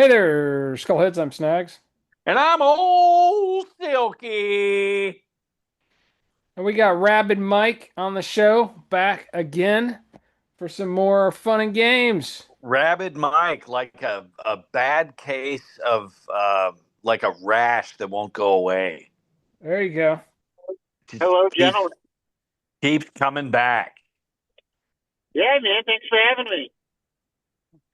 Hey there, Skullheads. I'm Snags. And I'm old Silky. And we got Rabid Mike on the show back again for some more fun and games. Rabid Mike, like a bad case of like a rash that won't go away. There you go. Just Hello, keeps gentlemen. keeps coming back. Yeah, man. Thanks for having me.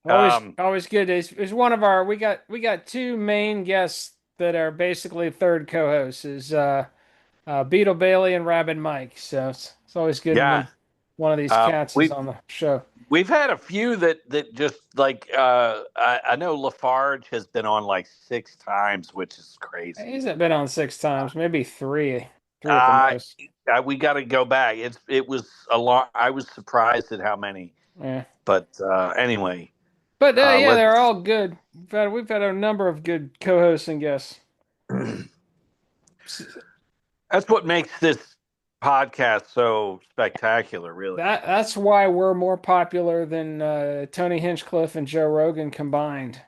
Always, Um, always good. It's one of our. We got two main guests that are basically third co-hosts. Is Beetle Bailey and Rabid Mike. So it's always good yeah. when one of these cats is We've on the show. we've had a few that just like I know Lafarge has been on like 6 times, which is crazy. He's been on 6 times, maybe three at the Uh, most. we got to go back. It was a lot. I was surprised at how many. Yeah. But anyway, But yeah, they're let's. all good. We've had a number of good co-hosts and guests. S- That's what makes this podcast so spectacular, really. that's why we're more popular than Tony Hinchcliffe and Joe Rogan combined.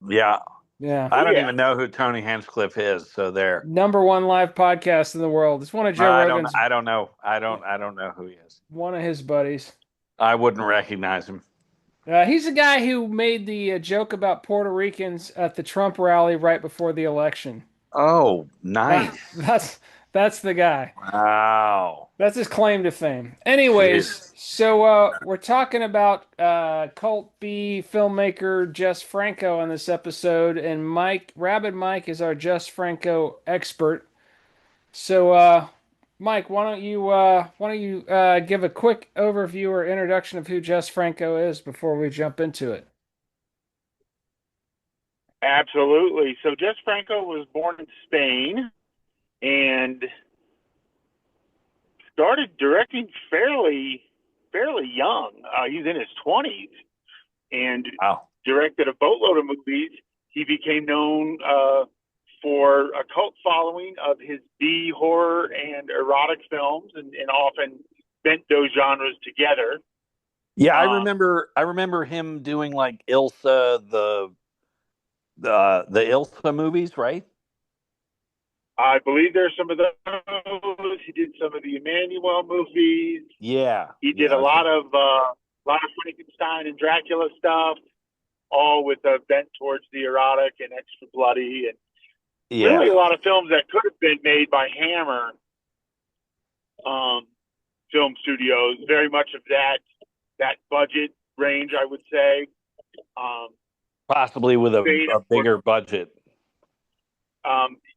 Yeah, Yeah, I Oh, don't yeah. even know who Tony Hinchcliffe is, so there. number one live podcast in the world. It's one of Joe I don't. Rogan's I don't know. I don't know who he is. one of his buddies. I wouldn't recognize him. He's the guy who made the joke about Puerto Ricans at the Trump rally right before the election. Oh, That, nice. that's the guy. Wow. That's his claim to fame. Jeez. Anyways, so we're talking about cult B filmmaker Jess Franco on this episode, and Rabid Mike is our Jess Franco expert. So, Mike, why don't you give a quick overview or introduction of who Jess Franco is before we jump into it? Absolutely. So, Jess Franco was born in Spain and started directing fairly young. He's in his 20s and Wow. directed a boatload of movies. He became known for a cult following of his B horror and erotic films, and often bent those genres together. Yeah, I Um, remember. I remember him doing like Ilsa the Ilsa movies, right? I believe there's some of those. He did some of the Emmanuel movies. Yeah. He did Yeah. a lot of Frankenstein and Dracula stuff, all with a bent towards the erotic and extra bloody, and Yeah. really a lot of films that could have been made by Hammer um, Film Studios. Very much of that budget range, I would say. Um, Possibly with Spain, a of course, bigger budget.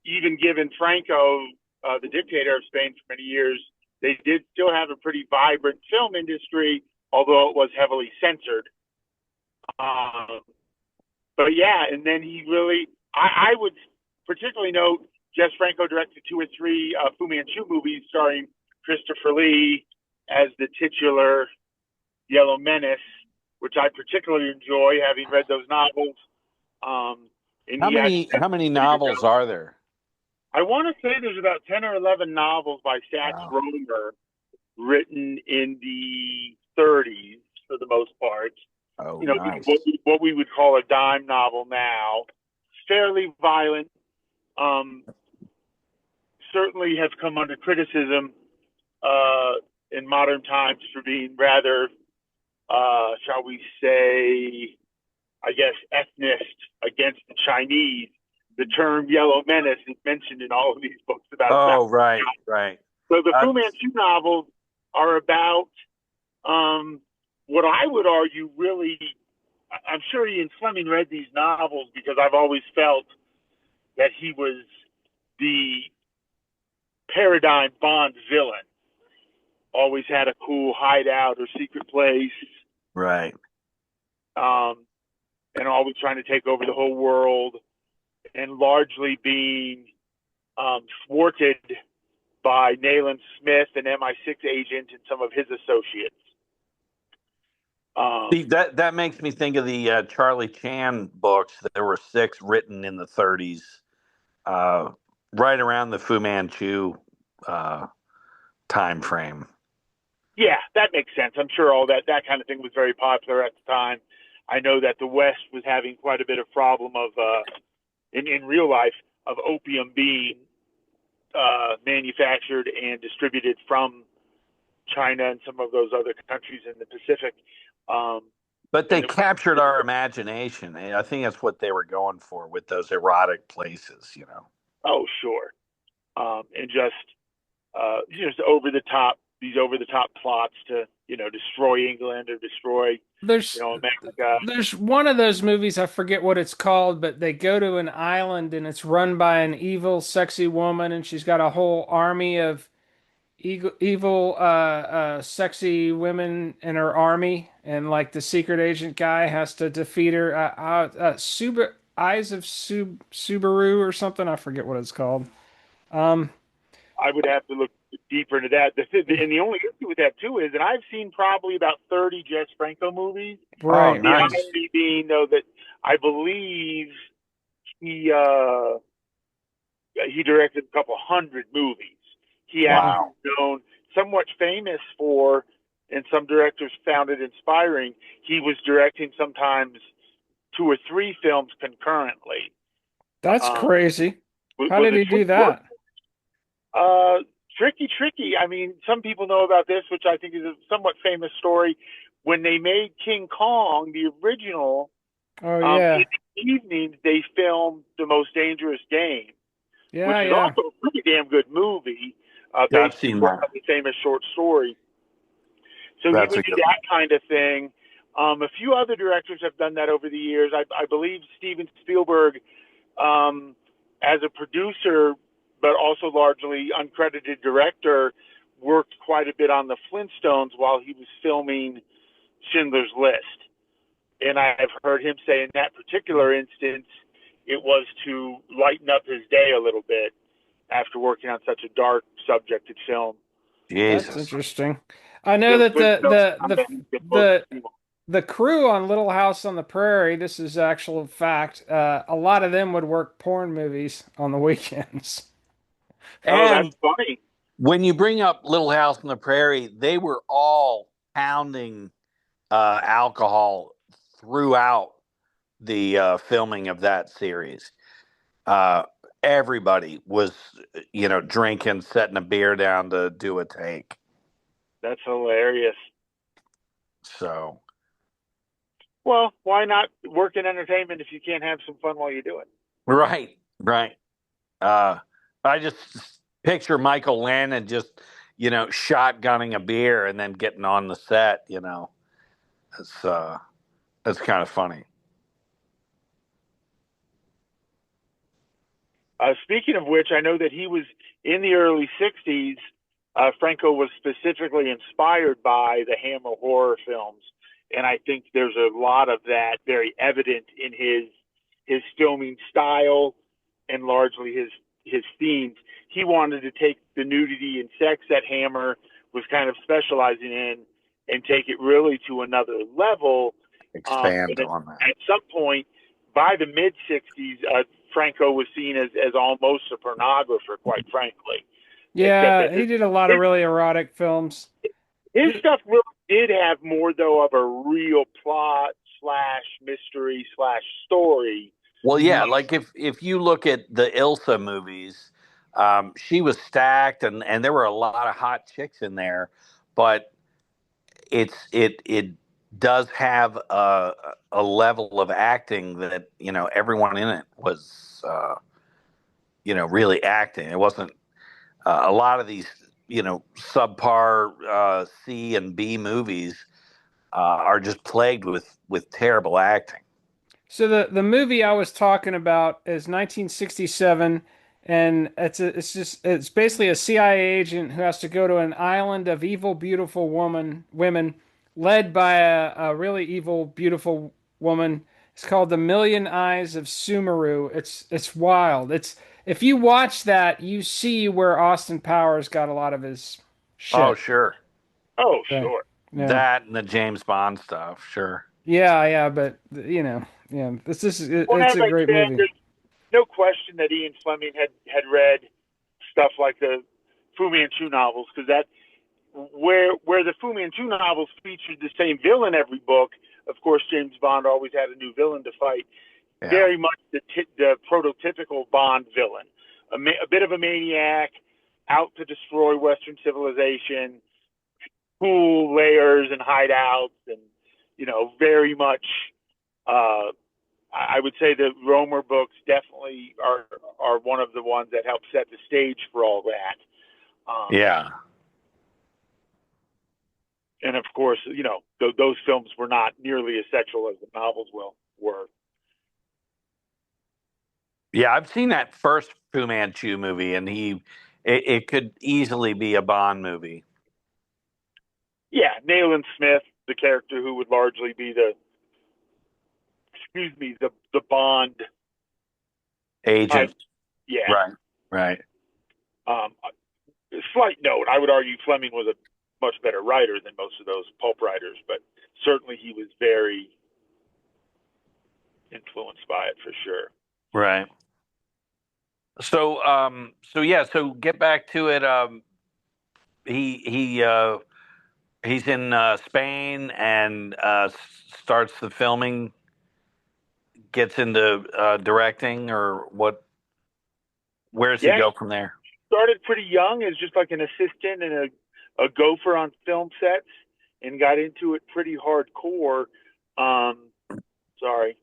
even given Franco, the dictator of Spain for many years, they did still have a pretty vibrant film industry, although it was heavily censored. Um, but yeah, and then he really, I would particularly note Jess Franco directed two or three Fu Manchu movies starring Christopher Lee as the titular Yellow Menace, which I particularly enjoy, having read those novels. And How he had many some how many pretty good. novels are there? I want to say there's about 10 or 11 novels by Sax Wow. Rohmer written in the 30s for the most part. Oh, You know, nice. what we would call a dime novel now. Fairly violent. Um, Certainly have come under criticism in modern times for being rather, shall we say, I guess, ethnicist against the Chinese. The term yellow menace is mentioned in all of these books about South. Oh, right, right. So the Uh, Fu Manchu novels are about what I would argue really. I'm sure Ian Fleming read these novels because I've always felt that he was the paradigm Bond villain. Always had a cool hideout or secret place, right. um, and always trying to take over the whole world, and largely being thwarted by Nayland Smith, an MI6 agent, and some of his associates. See, Um, that makes me think of the Charlie Chan books. There were six written in the 30s, uh, right around the Fu Manchu uh, time frame. yeah, that makes sense. I'm sure all that kind of thing was very popular at the time. I know that the West was having quite a bit of problem of in real life of opium being manufactured and distributed from China and some of those other countries in the Pacific. But they captured our imagination. I think that's what they were going for with those erotic places, you know. Oh, sure. And just these over the top plots to, destroy England or destroy, There's America. there's one of those movies, I forget what it's called, but they go to an island and it's run by an evil, sexy woman, and she's got a whole army of evil, sexy women in her army, and like the secret agent guy has to defeat her. Eyes of Subaru or something. I forget what it's called. Um, I would have to look deeper into that. And the only issue with that too is that I've seen probably about 30 Jess Franco movies. Oh, right, The right. nice. irony being though that I believe he directed a couple hundred movies. He actually Wow. known somewhat famous for, and some directors found it inspiring. He was directing sometimes 2 or 3 films concurrently. That's Um, crazy. How was did a he do tricky work. that? Tricky. I mean, some people know about this, which I think is a somewhat famous story. When they made King Kong, the original, Oh in yeah, the evenings they filmed The Most Dangerous Game, which yeah, is yeah. also a pretty damn good movie, Yeah, I've based seen on that. the famous short story. So he That's would a do good one. that kind of thing. A few other directors have done that over the years. I believe Steven Spielberg, as a producer, but also largely uncredited director, worked quite a bit on the Flintstones while he was filming Schindler's List. And I've heard him say in that particular instance, it was to lighten up his day a little bit after working on such a dark subjected film. That's Jesus. interesting. I know The that Flintstones the the crew on Little House on the Prairie, this is actual fact. A lot of them would work porn movies on the weekends. oh, that's And funny. when you bring up Little House on the Prairie, they were all pounding alcohol throughout the filming of that series. Uh, Everybody was, drinking, setting a beer down to do a take. That's hilarious. So, Well, why not work in entertainment if you can't have some fun while you do it? right, right. Uh, I just picture Michael Landon just, shotgunning a beer and then getting on the set. It's that's kind of funny. Speaking of which, I know that he was in the early 60s. Franco was specifically inspired by the Hammer horror films. And I think there's a lot of that very evident in his filming style and largely his themes. He wanted to take the nudity and sex that Hammer was kind of specializing in and take it really to another level. Expand And on that. at some point, by the mid 60s, Franco was seen as almost a pornographer, quite frankly. Except Yeah, that he did a lot of really erotic films. his stuff really did have more, though, of a real plot slash mystery slash story. Well, yeah, Mhm. like if you look at the Ilsa movies, she was stacked, and there were a lot of hot chicks in there, but it does have a level of acting that everyone in it was really acting. It wasn't a lot of these subpar C and B movies are just plagued with terrible acting. So the movie I was talking about is 1967, and it's basically a CIA agent who has to go to an island of evil, beautiful women, led by a really evil, beautiful woman. It's called The Million Eyes of Sumeru. It's wild. It's if you watch that, you see where Austin Powers got a lot of his Oh, shit. sure. Oh, So, sure. yeah. That and the James Bond stuff, sure. Yeah, yeah, but yeah, Well, it's as a I great said, movie. there's no question that Ian Fleming had read stuff like the Fu Manchu novels, because that where the Fu Manchu novels featured the same villain every book, of course, James Bond always had a new villain to fight. Yeah. Very much the prototypical Bond villain, a bit of a maniac, out to destroy Western civilization, cool layers and hideouts, and very much. I would say the Romer books definitely are one of the ones that help set the stage for all that. Yeah. And of course, those films were not nearly as sexual as the novels were. Yeah, I've seen that first Fu Manchu movie, and it could easily be a Bond movie. Yeah, Nayland Smith, the character who would largely be the Bond type. Agent. Yeah. Right. Right. Um, Slight note: I would argue Fleming was a much better writer than most of those pulp writers, but certainly he was very influenced by it for sure. Right. So get back to it. He's in Spain and starts the filming, gets into directing, or what? Where does he Yeah, go from there? started pretty young as just like an assistant and a gopher on film sets, and got into it pretty hardcore. Sorry.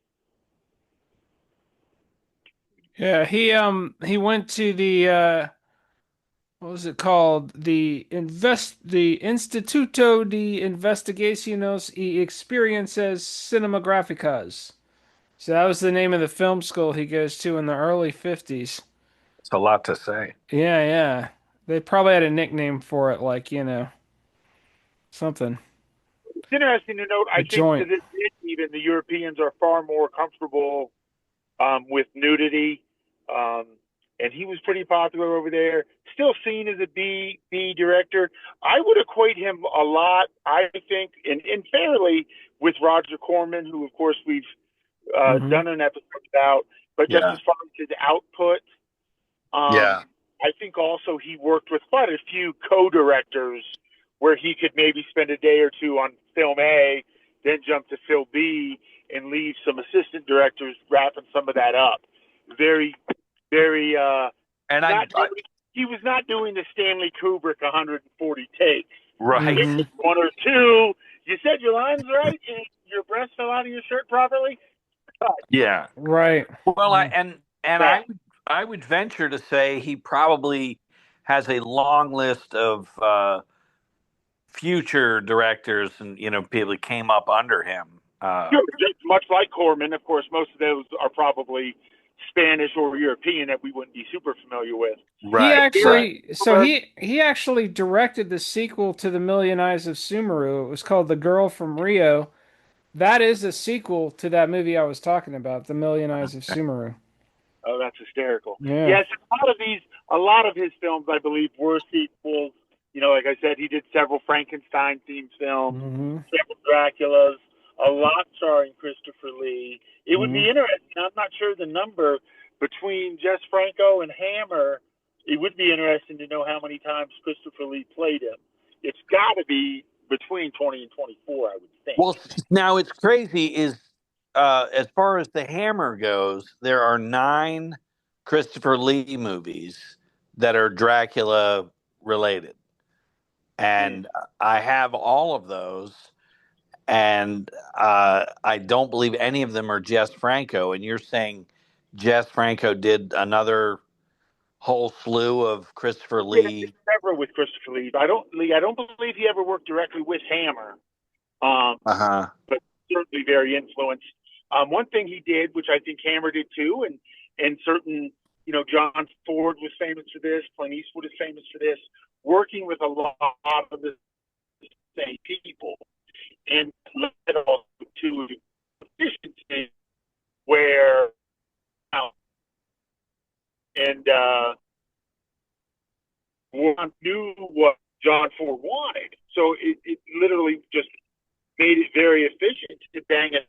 Yeah, he went to the what was it called? The Instituto de Investigaciones y Experiencias Cinematográficas. So that was the name of the film school he goes to in the early 50s. It's a lot to say. Yeah, yeah. They probably had a nickname for it, like, something. It's interesting to note. The I think to joint. this day, even the Europeans are far more comfortable with nudity, um, and he was pretty popular over there. Still seen as a B director. I would equate him a lot, I think, and fairly, with Roger Corman, who of course we've Hmm. done an episode about. But just Yeah. as far as his output, Yeah. I think also he worked with quite a few co-directors where he could maybe spend a day or two on film A, then jump to film B, and leave some assistant directors wrapping some of that up. Very, very And not doing, he was not doing the Stanley Kubrick 140 takes. right. It Hmm. was one or two. You said your lines right, and your breast fell out of your shirt properly. Cut. Yeah. Right. Well, Mm. I would venture to say he probably has a long list of future directors and people that came up under him. Sure, just much like Corman, of course, most of those are probably Spanish or European that we wouldn't be super familiar with. He Right, right. actually, so he actually directed the sequel to The Million Eyes of Sumeru. It was called The Girl from Rio. That is a sequel to that movie I was talking about, The Million Eyes of Sumeru. Oh, that's hysterical. Yeah. Yes, a lot of his films, I believe, were sequels. Like I said, he did several Frankenstein themed films, Hmm. several Draculas, a lot starring Christopher Lee. It would Hmm. be interesting. I'm not sure the number between Jess Franco and Hammer. It would be interesting to know how many times Christopher Lee played him. It's got to be between 20 and 24, I would think. Well, now it's crazy is as far as the Hammer goes, there are 9 Christopher Lee movies that are Dracula related, Mm. and I have all of those, and I don't believe any of them are Jess Franco. And you're saying Jess Franco did another whole slew of Christopher Yeah, Lee? several with Christopher Lee. I don't believe he ever worked directly with Hammer. Uh huh. But certainly very influenced. One thing he did, which I think Hammer did too, and certain, John Ford was famous for this, Clint Eastwood is famous for this, working with a lot of the same people, and led also to efficiency where, and one knew what John Ford wanted, so it literally just made it very efficient to bang it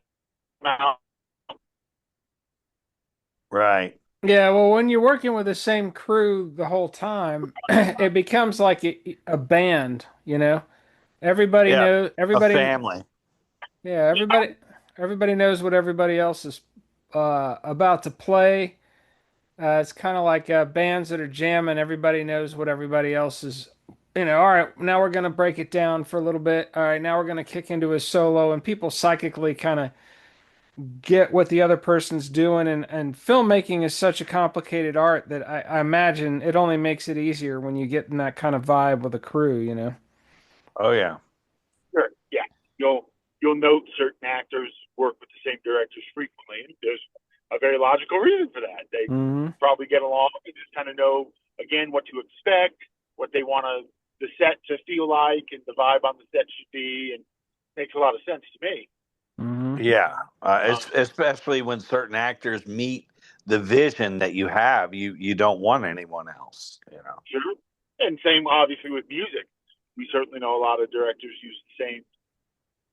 out. Right. Yeah, well, when you're working with the same crew the whole time, it becomes like a band, you know? Everybody Yeah. knows A everybody. family. Yeah, everybody. Everybody knows what everybody else is about to play. It's kind of like bands that are jamming. Everybody knows what everybody else is. All right, now we're going to break it down for a little bit. All right, now we're going to kick into a solo, and people psychically kind of get what the other person's doing. And filmmaking is such a complicated art that I imagine it only makes it easier when you get in that kind of vibe with a crew. Oh yeah. Sure. Yeah. You'll note certain actors work with the same directors frequently. And there's a very logical reason for that. They Hmm. probably get along and just kind of know again what to expect, what they want the set to feel like, and the vibe on the set should be, and makes a lot of sense to me. Hmm. Yeah, Um, especially when certain actors meet the vision that you have, you don't want anyone else. sure. And same obviously with music. We certainly know a lot of directors use the same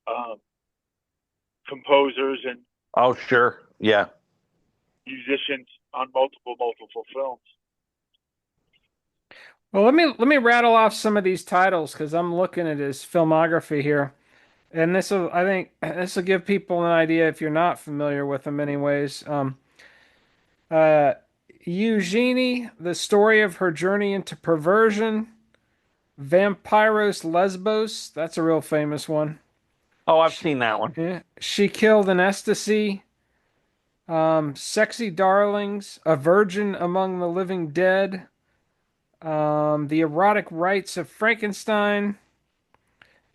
um, composers and Oh, sure. Yeah. musicians on multiple films. Well, let me rattle off some of these titles because I'm looking at his filmography here. And I think this will give people an idea if you're not familiar with him anyways. Uh, Eugenie, the story of her journey into perversion. Vampiros Lesbos, that's a real famous one. Oh, I've She, seen that one. yeah. She killed an ecstasy. Sexy Darlings, A Virgin Among the Living Dead. The Erotic Rites of Frankenstein.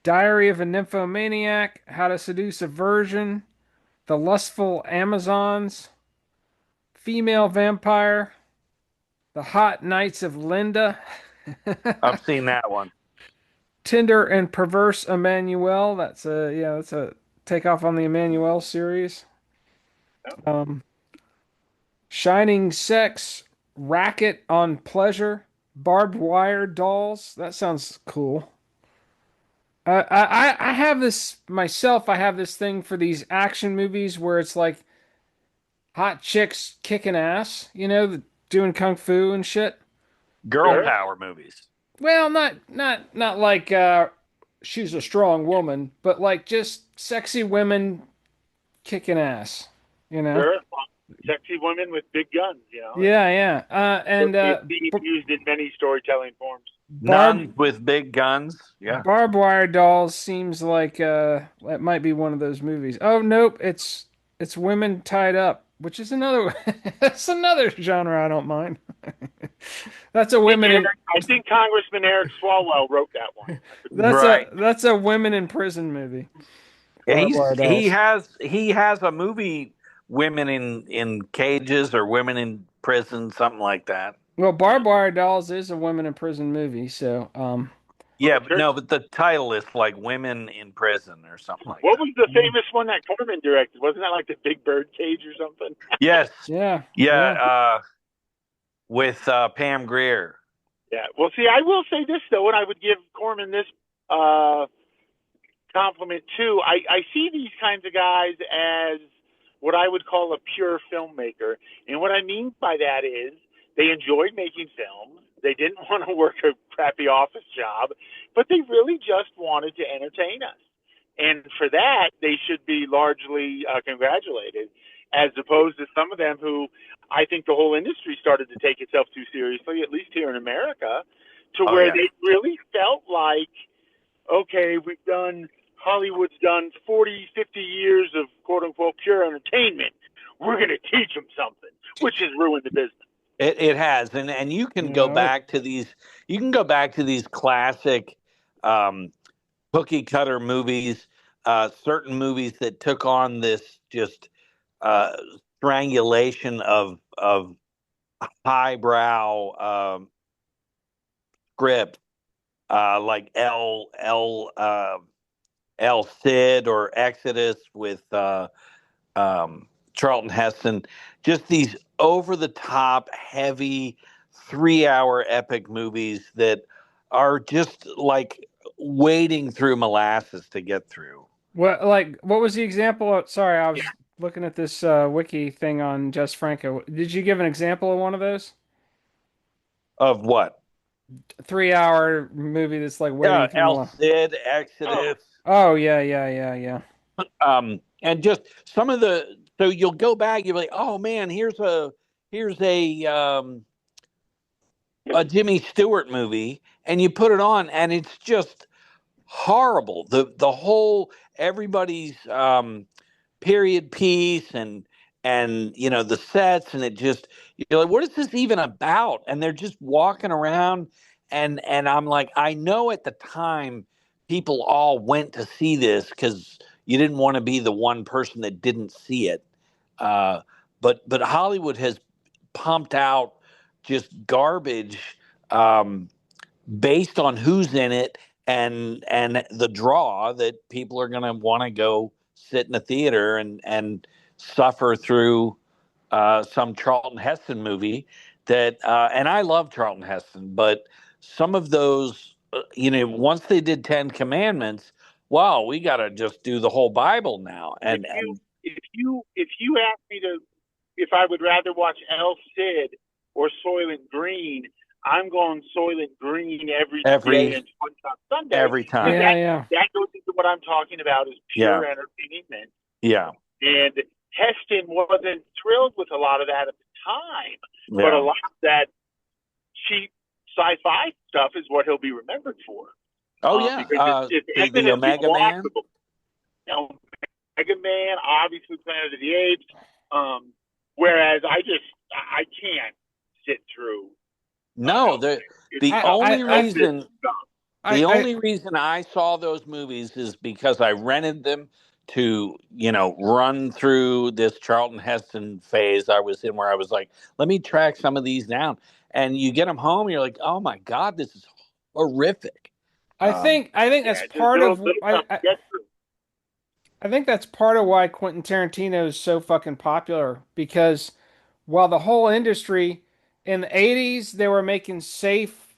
Diary of a Nymphomaniac, How to Seduce a Virgin, The Lustful Amazons, Female Vampire, The Hot Nights of Linda, I've seen that one. Tender and Perverse Emmanuel. That's a takeoff on the Emmanuel series. Um, Shining Sex, Racket on Pleasure, Barbed Wire Dolls. That sounds cool. I have this myself. I have this thing for these action movies where it's like hot chicks kicking ass, doing kung fu and shit. Girl Sure. power movies. Well, not like she's a strong woman, but like just sexy women kicking ass, you know? Sure. Sexy women with big guns, Yeah, yeah. And it's being used in many storytelling forms. Barb Nuns with big guns. Yeah. Barbed Wire Dolls seems like it might be one of those movies. Oh, nope, it's women tied up, which is another that's another genre I don't mind. That's a women in I think Congressman Eric Swalwell wrote that one. Right. that's a women in prison movie. Yeah, Barbed Wire Dolls. he has a movie, women in cages or women in prison, something like that. Well, Barbed Wire Dolls is a women in prison movie, so Yeah, Oh, but sure. no, but the title is like Women in Prison or something like What that. was the famous one that Corman directed? Wasn't that like the Big Bird Cage or something? Yes. yeah, Yeah, yeah. with Pam Grier. Yeah. Well, see, I will say this though, and I would give Corman this uh, compliment too. I see these kinds of guys as what I would call a pure filmmaker. And what I mean by that is they enjoyed making films. They didn't want to work a crappy office job, but they really just wanted to entertain us. And for that, they should be largely congratulated, as opposed to some of them who I think the whole industry started to take itself too seriously, at least here in America, to Oh where yeah. they really felt like, okay, Hollywood's done 40, 50 years of quote unquote pure entertainment. We're going to teach them something, which has ruined the business. It has, and you can go Yeah. back to these classic um, cookie cutter movies, certain movies that took on this just uh, strangulation of highbrow script, like El Cid or Exodus with Charlton Heston. Just these over the top, heavy 3 hour epic movies that are just like wading through molasses to get through. What was the example sorry, I was looking at this wiki thing on Jess Franco. Did you give an example of one of those? Of what? 3 hour movie that's like Yeah, waiting through El Milan. Cid, Oh, Exodus. Oh yeah, yeah, yeah, yeah. Um, And just some of the, so you'll go back, you'll be like, oh man, here's a Jimmy Stewart movie, and you put it on, and it's just horrible. The whole, everybody's period piece, and the sets, and it just, you're like, what is this even about? And they're just walking around, and I'm like, I know at the time people all went to see this because you didn't want to be the one person that didn't see it. uh, but Hollywood has pumped out just garbage, um, based on who's in it, and the draw that people are going to want to go sit in a theater and suffer through some Charlton Heston movie that, and I love Charlton Heston, but some of those, once they did 10 Commandments, wow, we got to just do the whole Bible now. If you ask me to, if I would rather watch El Cid or Soylent Green, I'm going Soylent Green every day and Sunday. Every time. That goes into what I'm talking about, is pure entertainment. Yeah. And Heston wasn't thrilled with a lot of that at the time, but a lot of that cheap sci-fi stuff is what he'll be remembered for. Oh yeah, the Omega Man. Omega Man, obviously Planet of the Apes. Whereas I can't sit through. No, the only reason I saw those movies is because I rented them to, run through this Charlton Heston phase I was in, where I was like, let me track some of these down. And you get them home, and you're like, oh my God, this is horrific. I think that's part of I think that's part of why Quentin Tarantino is so fucking popular, because while the whole industry in the 80s they were making safe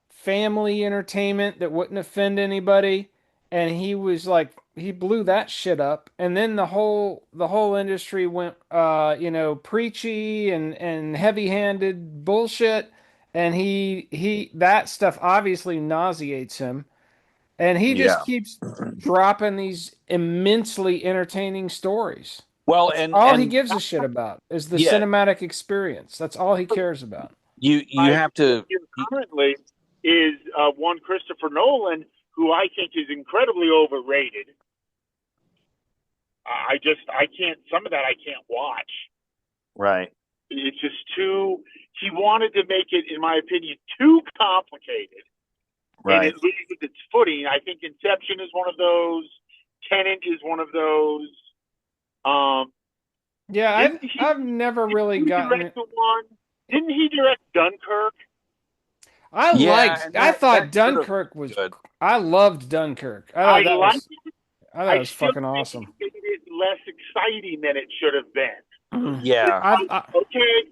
family entertainment that wouldn't offend anybody, and he was like, he blew that shit up, and then the whole industry went preachy and heavy-handed bullshit, and he that stuff obviously nauseates him. And he just keeps dropping these immensely entertaining stories. Well, That's all he gives a shit about is the cinematic experience. That's all he cares about. You have to currently is one Christopher Nolan, who I think is incredibly overrated. I can't, some of that I can't watch. Right. It's just too, he wanted to make it, in my opinion, too complicated. Right. And it loses its footing. I think Inception is one of those. Tenet is one of those. I've never really gotten it. Didn't he direct Dunkirk? I thought Dunkirk was good. I loved Dunkirk. I thought it was fucking awesome. It is less exciting than it should have been. Yeah. Okay.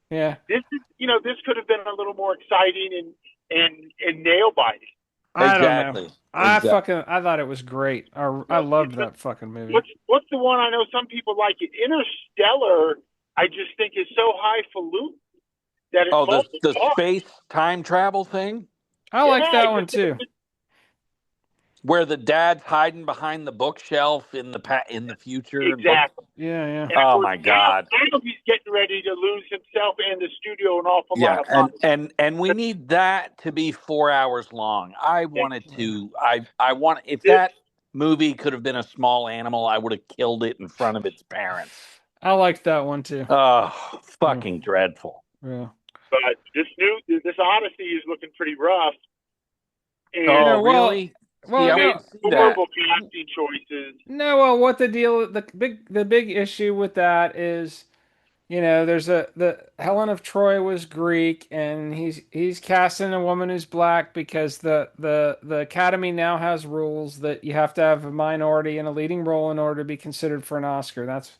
Yeah. This is, this could have been a little more exciting and nail biting. I don't know. I thought it was great. I loved that fucking movie. What's the one I know some people like it? Interstellar, I just think is so highfalutin that it's the space time travel thing. I like that one too. Where the dad's hiding behind the bookshelf in the future. Exactly. Yeah. Oh my God. Now he's getting ready to lose himself and the studio an awful lot of money. And we need that to be 4 hours long. I wanted to. I want, if that movie could have been a small animal, I would have killed it in front of its parents. I liked that one too. Oh, fucking dreadful. Yeah. But this Odyssey is looking pretty rough. And really? horrible casting choices. No, well, what the deal? The big issue with that is, there's the Helen of Troy was Greek, and he's casting a woman who's black because the Academy now has rules that you have to have a minority in a leading role in order to be considered for an Oscar. That's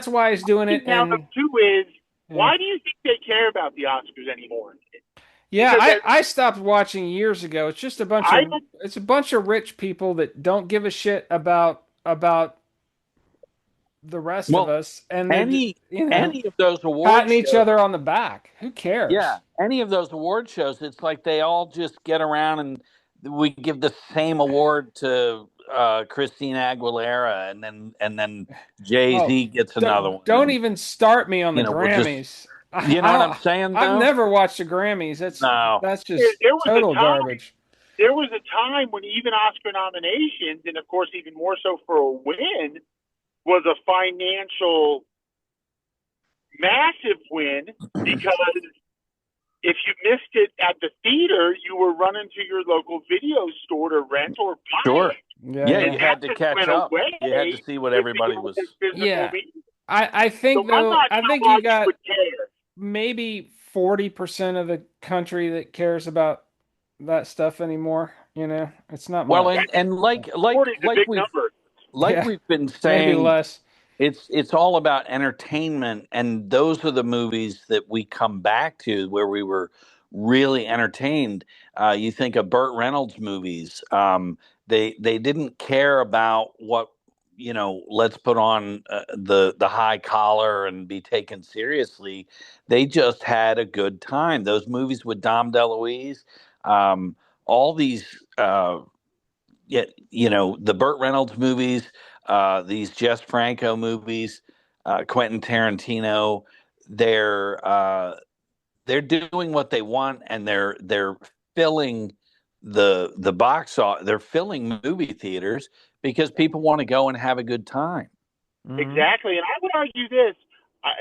why he's doing it. Now the two is, why do you think they care about the Oscars anymore? Yeah, I stopped watching years ago. It's just a bunch of rich people that don't give a shit about the rest of us, and any of those awards patting each other on the back. Who cares? Yeah, any of those award shows, it's like they all just get around and we give the same award to Christina Aguilera, and then Jay Oh, Z gets another one, don't and even start me on the we'll just, Grammys. you know I what don't. I'm saying, I've though. never watched the Grammys. No, That's There, just there was a total time. garbage. There was a time when even Oscar nominations, and of course even more so for a win, was a financial massive win because if you missed it at the theater, you were running to your local video store to rent or buy sure, it. Yeah, yeah, And you yeah, that had to just catch went up. You had to away see what with the everybody was. old physical yeah. media. I So think I'm though. not I sure think why you you got would care. maybe 40% of the country that cares about that stuff anymore. It's not Well, much. and Forty is a big number. like Yeah, we've been maybe saying, less. it's all about entertainment, and those are the movies that we come back to where we were really entertained. You think of Burt Reynolds movies. They didn't care about what, let's put on the high collar and be taken seriously. They just had a good time. Those movies with Dom DeLuise, all these. Yeah, the Burt Reynolds movies, these Jess Franco movies, Quentin Tarantino, they're uh, they're doing what they want, and they're filling the box off. They're filling movie theaters because people want to go and have a good time. Hmm. Exactly. And I would argue this,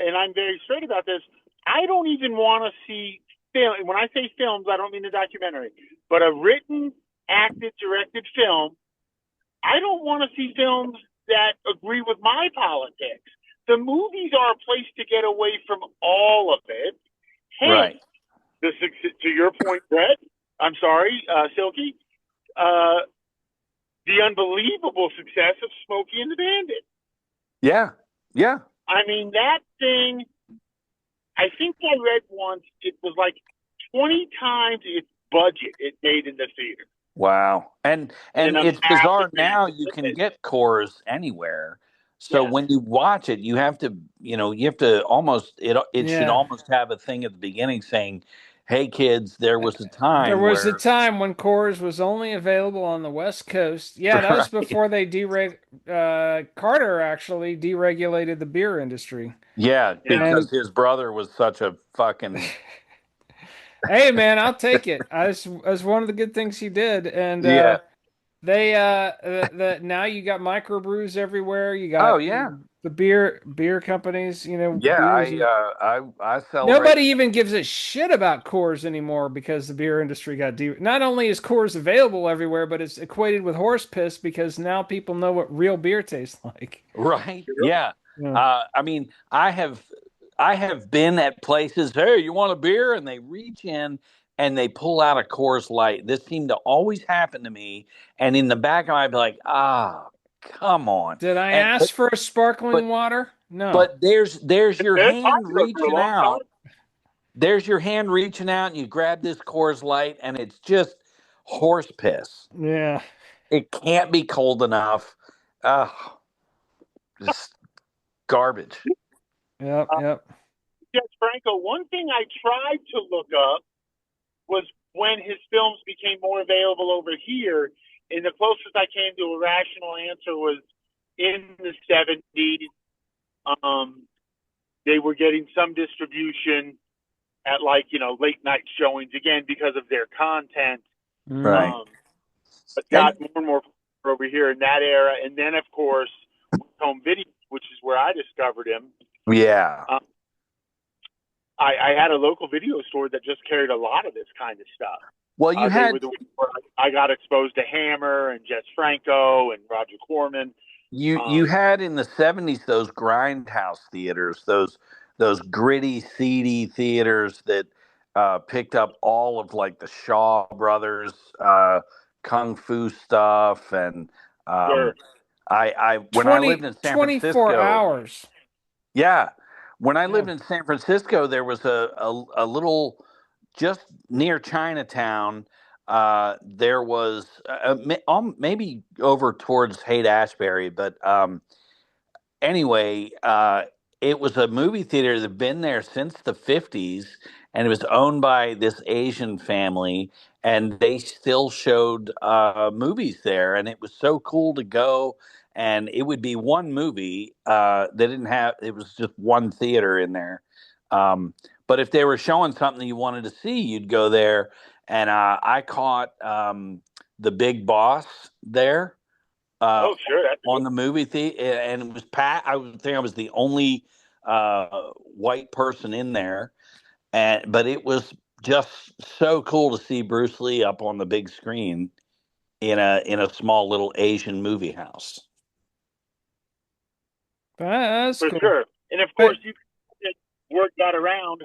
and I'm very straight about this. I don't even want to see film. When I say films, I don't mean a documentary, but a written, acted, directed film. I don't want to see films that agree with my politics. The movies are a place to get away from all of it. Hence, Right. to your point, Brett, I'm sorry, Silky, uh, the unbelievable success of Smokey and the Bandit. Yeah. Yeah. I mean, that thing, I think I read once, it was like 20 times its budget it made in the theater Wow. in And a it's massive, bizarre now, you massive can hit. get cores anywhere. So Yes. when you watch it, you have to almost, it should Yeah. almost have a thing at the beginning saying, "Hey kids, there was a There time was a where." time when Coors was only available on the West Coast. Yeah, that was Right. before they Carter actually deregulated the beer industry. Yeah, Yeah. because And his brother was such a fucking. hey, man, I'll take it. As one of the good things he did. And Yeah. they now you got microbrews everywhere. You Oh got yeah. the beer companies. Yeah, Beers. I celebrate. Nobody even gives a shit about Coors anymore because the beer industry got not only is Coors available everywhere, but it's equated with horse piss because now people know what real beer tastes like. Right. Yeah. Yeah. I mean, I have been at places, "Hey, you want a beer?" And they reach in and they pull out a Coors Light. This seemed to always happen to me. And in the back of my, I'd be like, "Ah, come on." Did I And ask for a but sparkling water? No. but there's It's your been hand popular for a reaching long out. time. There's your hand reaching out, and you grab this Coors Light, and it's just horse piss. Yeah. It can't be cold enough. Oh, just garbage. Yep. Yep. Jess Franco, one thing I tried to look up was when his films became more available over here, and the closest I came to a rational answer was in the 70s. Um, they were getting some distribution at late night showings again because of their content. Hmm. Right. Um, but got And more and more over here in that era. And then, of course, home video, which is where I discovered him. yeah. Um, I had a local video store that just carried a lot of this kind of stuff. Well, you They had were the where I got exposed to Hammer and Jess Franco and Roger Corman. you had in the 70s those grindhouse theaters, those gritty, seedy theaters that picked up all of like the Shaw Brothers kung fu stuff, and um, Sure. I when I lived 20, in San 24 Francisco. hours. Yeah. When I Yeah. lived in San Francisco, there was a little, just near Chinatown. There was maybe over towards Haight Ashbury, but anyway, it was a movie theater that had been there since the 50s, and it was owned by this Asian family, and they still showed movies there, and it was so cool to go. And it would be one movie. They didn't have, it was just one theater in there. um, but if they were showing something you wanted to see, you'd go there. And I caught The Big Boss there, uh, Oh, sure, that's a on good. the movie theater, and it was packed. I would think I was the only white person in there, and but it was just so cool to see Bruce Lee up on the big screen in a small little Asian movie house. That's For cool. sure. And of course, But word got around,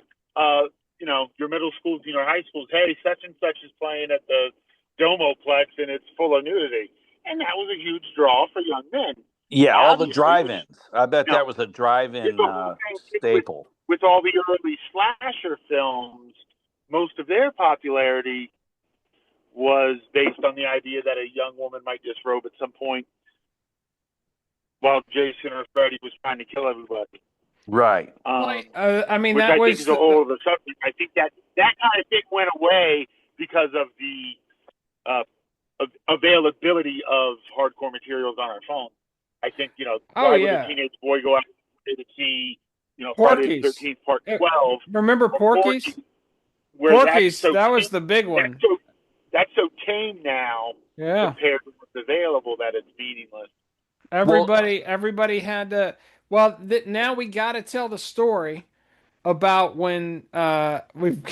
your middle schools, high schools. Hey, such and such is playing at the Domoplex, and it's full of nudity, and that was a huge draw for young men. Yeah, all the Obviously, drive-ins. I bet you know, that was a it's drive-in the whole thing staple. with all the early slasher films. Most of their popularity was based on the idea that a young woman might disrobe at some point while Jason or Freddy was trying to kill everybody. Right. Um, I mean, which that I think was is a whole other subject. I think that kind of thing went away because of the uh, availability of hardcore materials on our phone. I think oh why would a yeah, teenage boy go out to see Friday the Porky's. 13th Part 12 Remember or Porky's? Porky, where that's Porky's, so that was tame, the big that's one. so that's so tame now Yeah. compared to what's available that it's meaningless. Well, Everybody had to. Well, now we got to tell the story about when we've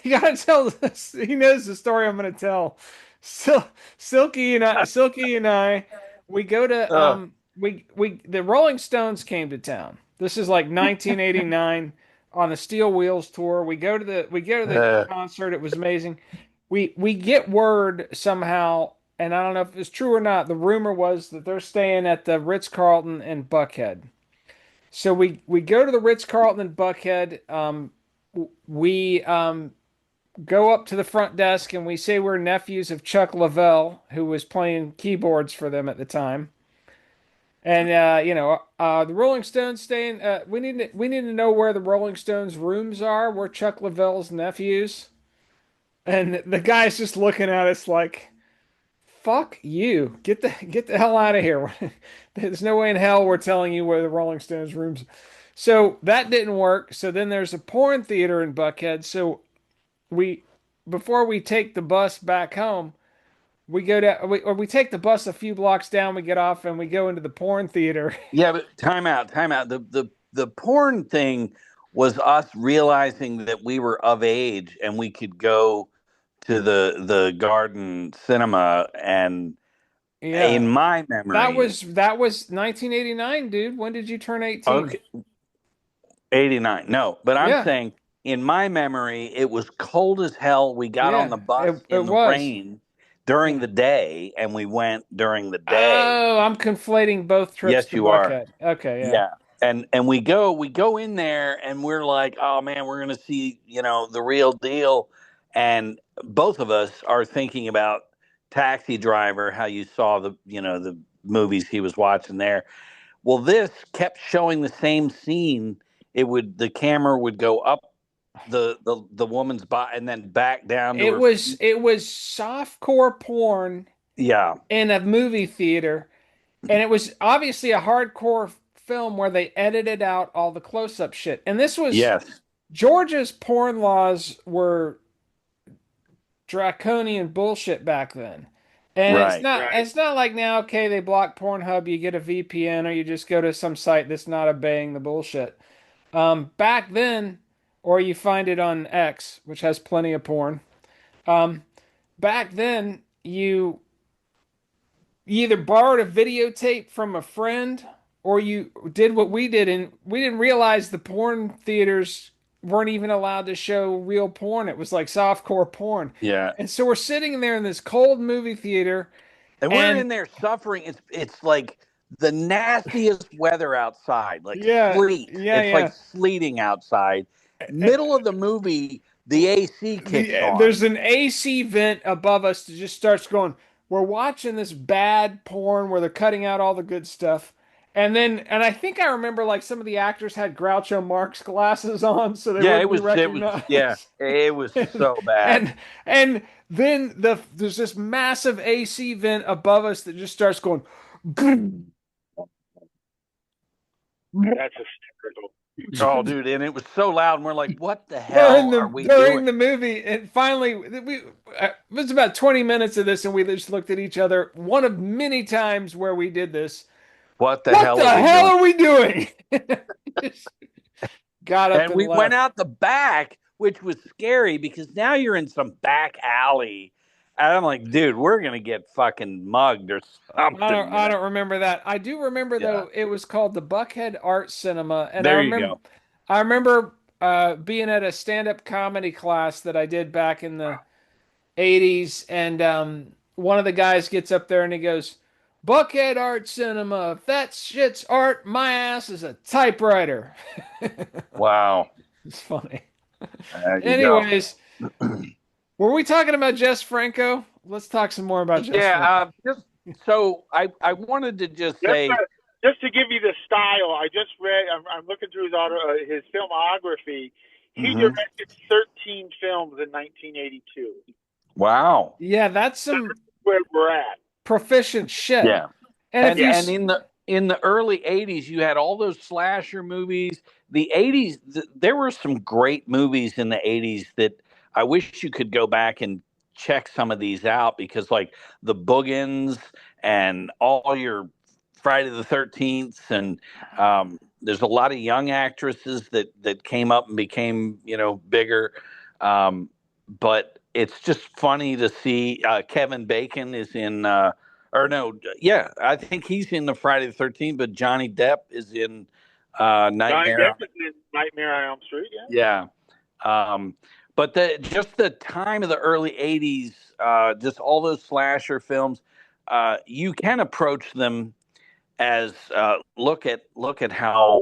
we got to tell this. He knows the story I'm going to tell. So Silky and I, we go to uh, we the Rolling Stones came to town. This is like 1989 on the Steel Wheels tour. We go to the uh, concert. It was amazing. We get word somehow, and I don't know if it's true or not. The rumor was that they're staying at the Ritz-Carlton in Buckhead. So we go to the Ritz-Carlton in Buckhead. We go up to the front desk and we say we're nephews of Chuck Leavell, who was playing keyboards for them at the time. And the Rolling Stones staying. We need to know where the Rolling Stones rooms are. We're Chuck Leavell's nephews, and the guy's just looking at us like, "Fuck you! Get the hell out of here!" There's no way in hell we're telling you where the Rolling Stones rooms. So that didn't work. So then there's a porn theater in Buckhead. So we, before we take the bus back home, we go to or we take the bus a few blocks down. We get off and we go into the porn theater. yeah, but time out, time out. The porn thing was us realizing that we were of age and we could go to the Garden Cinema. And Yeah, in my memory, that was 1989, dude. When did you turn 18? okay, 89. No, but I'm Yeah, saying in my memory, it was cold as hell. We got on yeah, the bus it in the was. rain during Yeah. the day, and we went during the day. Oh, I'm conflating both trips Yes, to you are. Buckhead. Okay, yeah. Yeah. And we go in there and we're like, oh man, we're gonna see, the real deal. And both of us are thinking about Taxi Driver, how you saw the movies he was watching there. Well, this kept showing the same scene. The camera would go up the woman's body and then back down to her feet. It was softcore porn Yeah. in a movie theater, and it was obviously a hardcore film where they edited out all the close-up shit. And this was Yes. Georgia's porn laws were draconian bullshit back then. And Right. it's not like now, okay, they block Pornhub, you get a VPN or you just go to some site that's not obeying the bullshit. Back then, or you find it on X, which has plenty of porn. Um, Back then, you either borrowed a videotape from a friend or you did what we did, and we didn't realize the porn theaters weren't even allowed to show real porn. It was like softcore porn. Yeah. And so we're sitting there in this cold movie theater, And we're and in there suffering. It's like the nastiest weather outside, like yeah, sleet. yeah, It's like yeah. sleeting outside. Middle of the movie, the AC kicks on. There's an AC vent above us that just starts going. We're watching this bad porn where they're cutting out all the good stuff, And I think I remember like some of the actors had Groucho Marx glasses on so they Yeah, wouldn't be yeah, recognized. it was and, so bad. and then there's this massive AC vent above us that just starts going That's hysterical. Oh, dude, and it was so loud, and we're like, "What the during hell the are we doing?" during the movie. And finally, it was about 20 minutes of this, and we just looked at each other. One of many times where we did this. What the What hell the are we hell doing? are we doing? Just got up And and we went left. out the back, which was scary because now you're in some back alley. And I'm like, dude, we're gonna get fucking mugged or something, I don't remember that. I do remember Yeah. though it was called the Buckhead Art Cinema, and There you go. I remember being at a stand-up comedy class that I did back in the 80s, and one of the guys gets up there and he goes, "Buckhead Art Cinema. If that shit's art, my ass is a typewriter." Wow. It's funny. There you go. Anyways, were we talking about Jess Franco? Let's talk some more about Jess Yeah. Franco. Just so I wanted to just Just say, just to give you the style, I just read. I'm looking through his filmography. He mhm. directed 13 films in 1982. Wow. Yeah, that's some Where we're at. proficient shit. Yeah. And if And you, Yeah. and in the early 80s you had all those slasher movies. The 80s there were some great movies in the 80s that I wish you could go back and check some of these out because like the Boogans and all your Friday the 13th and there's a lot of young actresses that came up and became, bigger. But it's just funny to see Kevin Bacon is in or no, yeah, I think he's in the Friday the 13th, but Johnny Depp is in Johnny Nightmare. Depp is in Nightmare on Elm Street. Yeah. Yeah. But just the time of the early 80s, just all those slasher films, you can approach them as look at how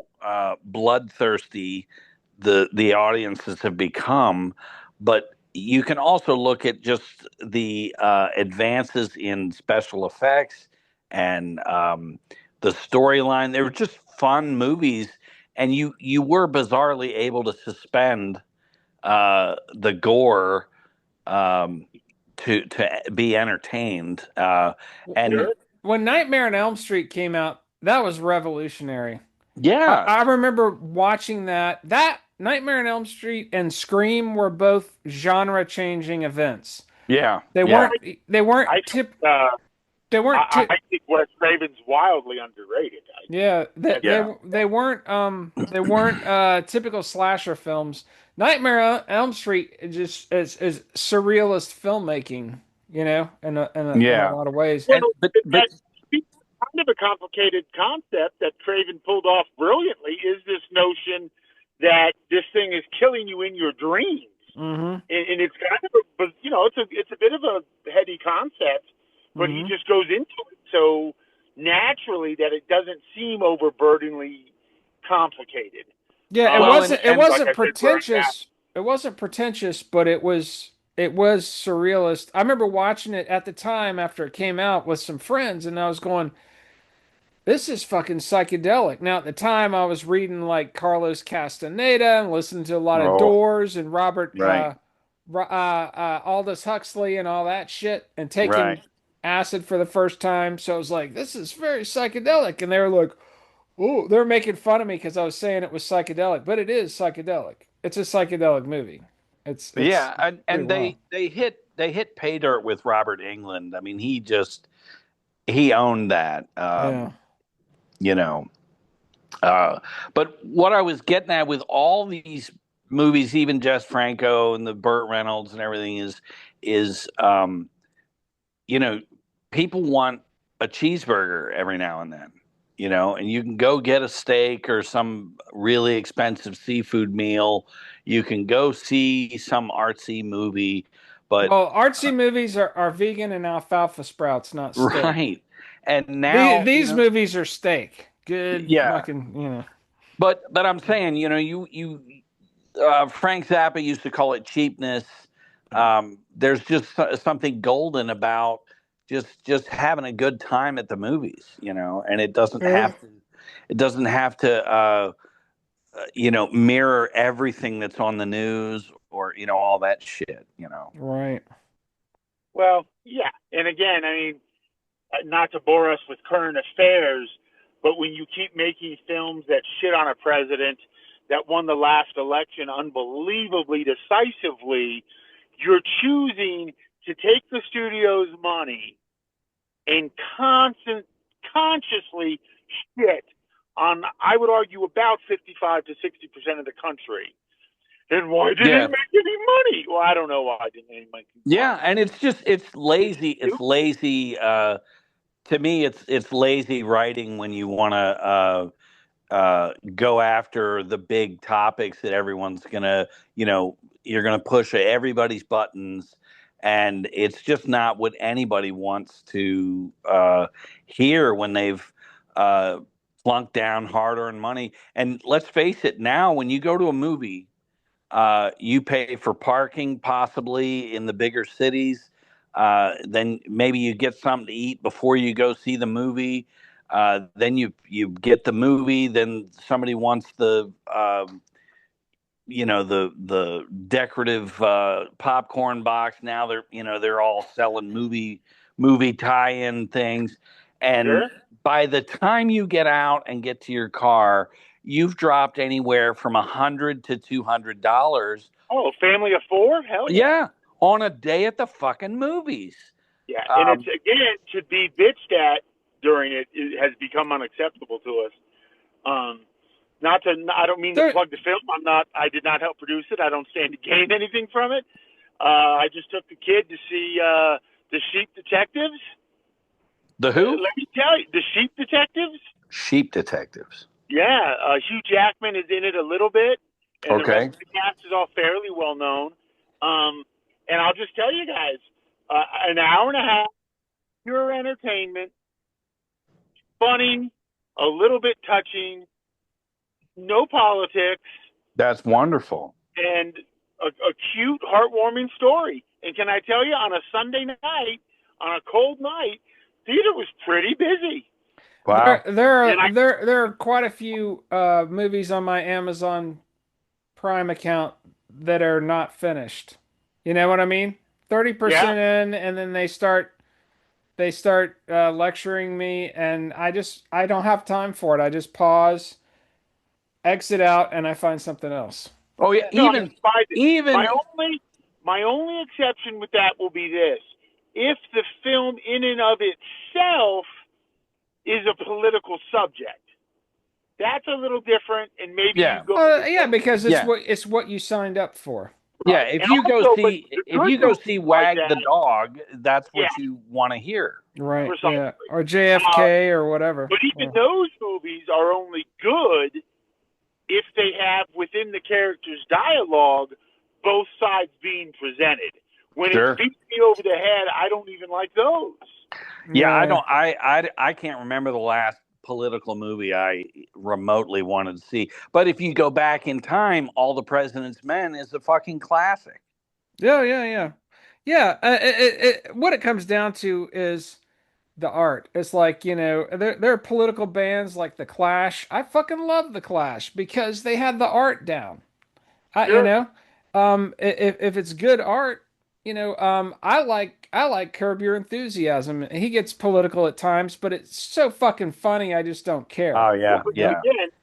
bloodthirsty the audiences have become, but you can also look at just the advances in special effects and the storyline. They were just fun movies, and you were bizarrely able to suspend the gore um, to be entertained. And when Nightmare on Elm Street came out, that was revolutionary. yeah, I remember watching that. That Nightmare on Elm Street and Scream were both genre-changing events. yeah, They yeah. weren't they weren't I tip uh, they weren't I, tip I think Wes Craven's wildly underrated. Yeah, Yeah. they weren't typical slasher films. Nightmare on Elm Street is surrealist filmmaking, in a Yeah. lot of ways. Well, And but that kind of a complicated concept that Craven pulled off brilliantly is this notion that this thing is killing you in your dreams, Mm-hmm. and it's kind of it's a bit of a heady concept, but he Mm-hmm. just goes into it so naturally that it doesn't seem overburdeningly complicated. Yeah, well, it and Like wasn't I said, we're at pretentious. It wasn't pretentious, but it was surrealist. I remember watching it at the time after it came out with some friends, and I was going, this is fucking psychedelic. Now, at the time, I was reading like Carlos Castaneda and listening to a lot of oh, Doors and Robert right, Aldous Huxley and all that shit, and right. taking acid for the first time. So I was like, this is very psychedelic. And they were like, oh, they're making fun of me because I was saying it was psychedelic, but it is psychedelic. It's a psychedelic movie. It's Yeah, and pretty wild. they hit pay dirt with Robert England. I mean, he owned that. Yeah. You know. But what I was getting at with all these movies, even Jess Franco and the Burt Reynolds and everything, is you know, people want a cheeseburger every now and then, and you can go get a steak or some really expensive seafood meal. You can go see some artsy movie, but Well, artsy movies are vegan and alfalfa sprouts, not steak. right. And now, These movies are steak. Good yeah, fucking. but I'm saying, Frank Zappa used to call it cheapness. There's just something golden about just having a good time at the movies, and it doesn't Yeah. have to. it doesn't have to mirror everything that's on the news or all that shit. Right. Well, yeah. And again, I mean, not to bore us with current affairs, but when you keep making films that shit on a president that won the last election unbelievably decisively, you're choosing to take the studio's money and consciously shit on, I would argue, about 55 to 60% of the country. And why didn't it make any money? Well, I don't know why it didn't make money. Yeah, and it's lazy. It's lazy. To me, it's lazy writing when you want to go after the big topics that everyone's gonna, you're gonna push everybody's buttons, and it's just not what anybody wants to hear when they've flunked down hard-earned money. And let's face it, now when you go to a movie, you pay for parking possibly in the bigger cities. Then maybe you get something to eat before you go see the movie. Then you get the movie. Then somebody wants the decorative popcorn box. Now they're all selling movie tie-in things, and by the time you get out and get to your car, you've dropped anywhere from $100 to $200. Oh, family of four? Hell yeah. Yeah, on a day at the fucking movies. Yeah, and it's, again, to be bitched at during it has become unacceptable to us. I don't mean to plug the film. I did not help produce it. I don't stand to gain anything from it. I just took the kid to see the Sheep Detectives. The who? Let me tell you, the Sheep Detectives. Sheep Detectives. Yeah, Hugh Jackman is in it a little bit, and the rest of the cast is all fairly well known. And I'll just tell you guys, an hour and a half, pure entertainment, funny, a little bit touching, no politics. That's wonderful. And a cute, heartwarming story. And can I tell you, on a Sunday night, on a cold night, theater was pretty busy. Wow. There are quite a few movies on my Amazon Prime account that are not finished. You know what I mean? 30% in, and then they start lecturing me, and I don't have time for it. I just pause, exit out, and I find something else. Oh yeah, even my only exception with that will be this: if the film in and of itself is a political subject, that's a little different, and maybe you go. Because it's what you signed up for. Yeah, if you go see Wag the Dog, that's what you want to hear. Right. Yeah. Or JFK or whatever. But even those movies are only good if they have within the characters' dialogue both sides being presented. When it beats me over the head, I don't even like those. Yeah, I can't remember the last political movie I remotely wanted to see. But if you go back in time, All the President's Men is a fucking classic. Yeah. What it comes down to is the art. It's like, there are political bands like The Clash. I fucking love The Clash because they had the art down. If it's good art, I like Curb Your Enthusiasm. He gets political at times, but it's so fucking funny. I just don't care. Oh yeah, Again,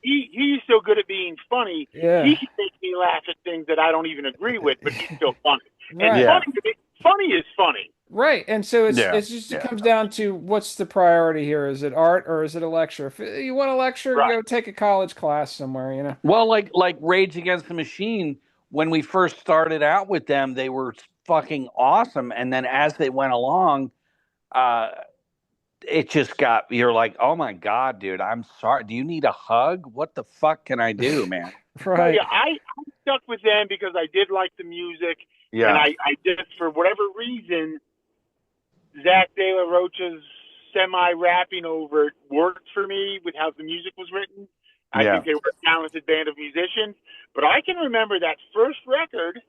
he's so good at being funny. Yeah. He can make me laugh at things that I don't even agree with, but he's still funny. Right. And funny is funny. Right. And so it comes down to what's the priority here? Is it art or is it a lecture? If you want a lecture, go take a college class somewhere, Well, like Rage Against the Machine, when we first started out with them, they were fucking awesome. And then as they went along, it just you're like, oh my God, dude, I'm sorry. Do you need a hug? What the fuck can I do, man? Right. Yeah, I stuck with them because I did like the music. Yeah. And I did, for whatever reason, Zach De La Rocha's semi-rapping over it worked for me with how the music was written. I think they were a talented band of musicians. But I can remember that first record,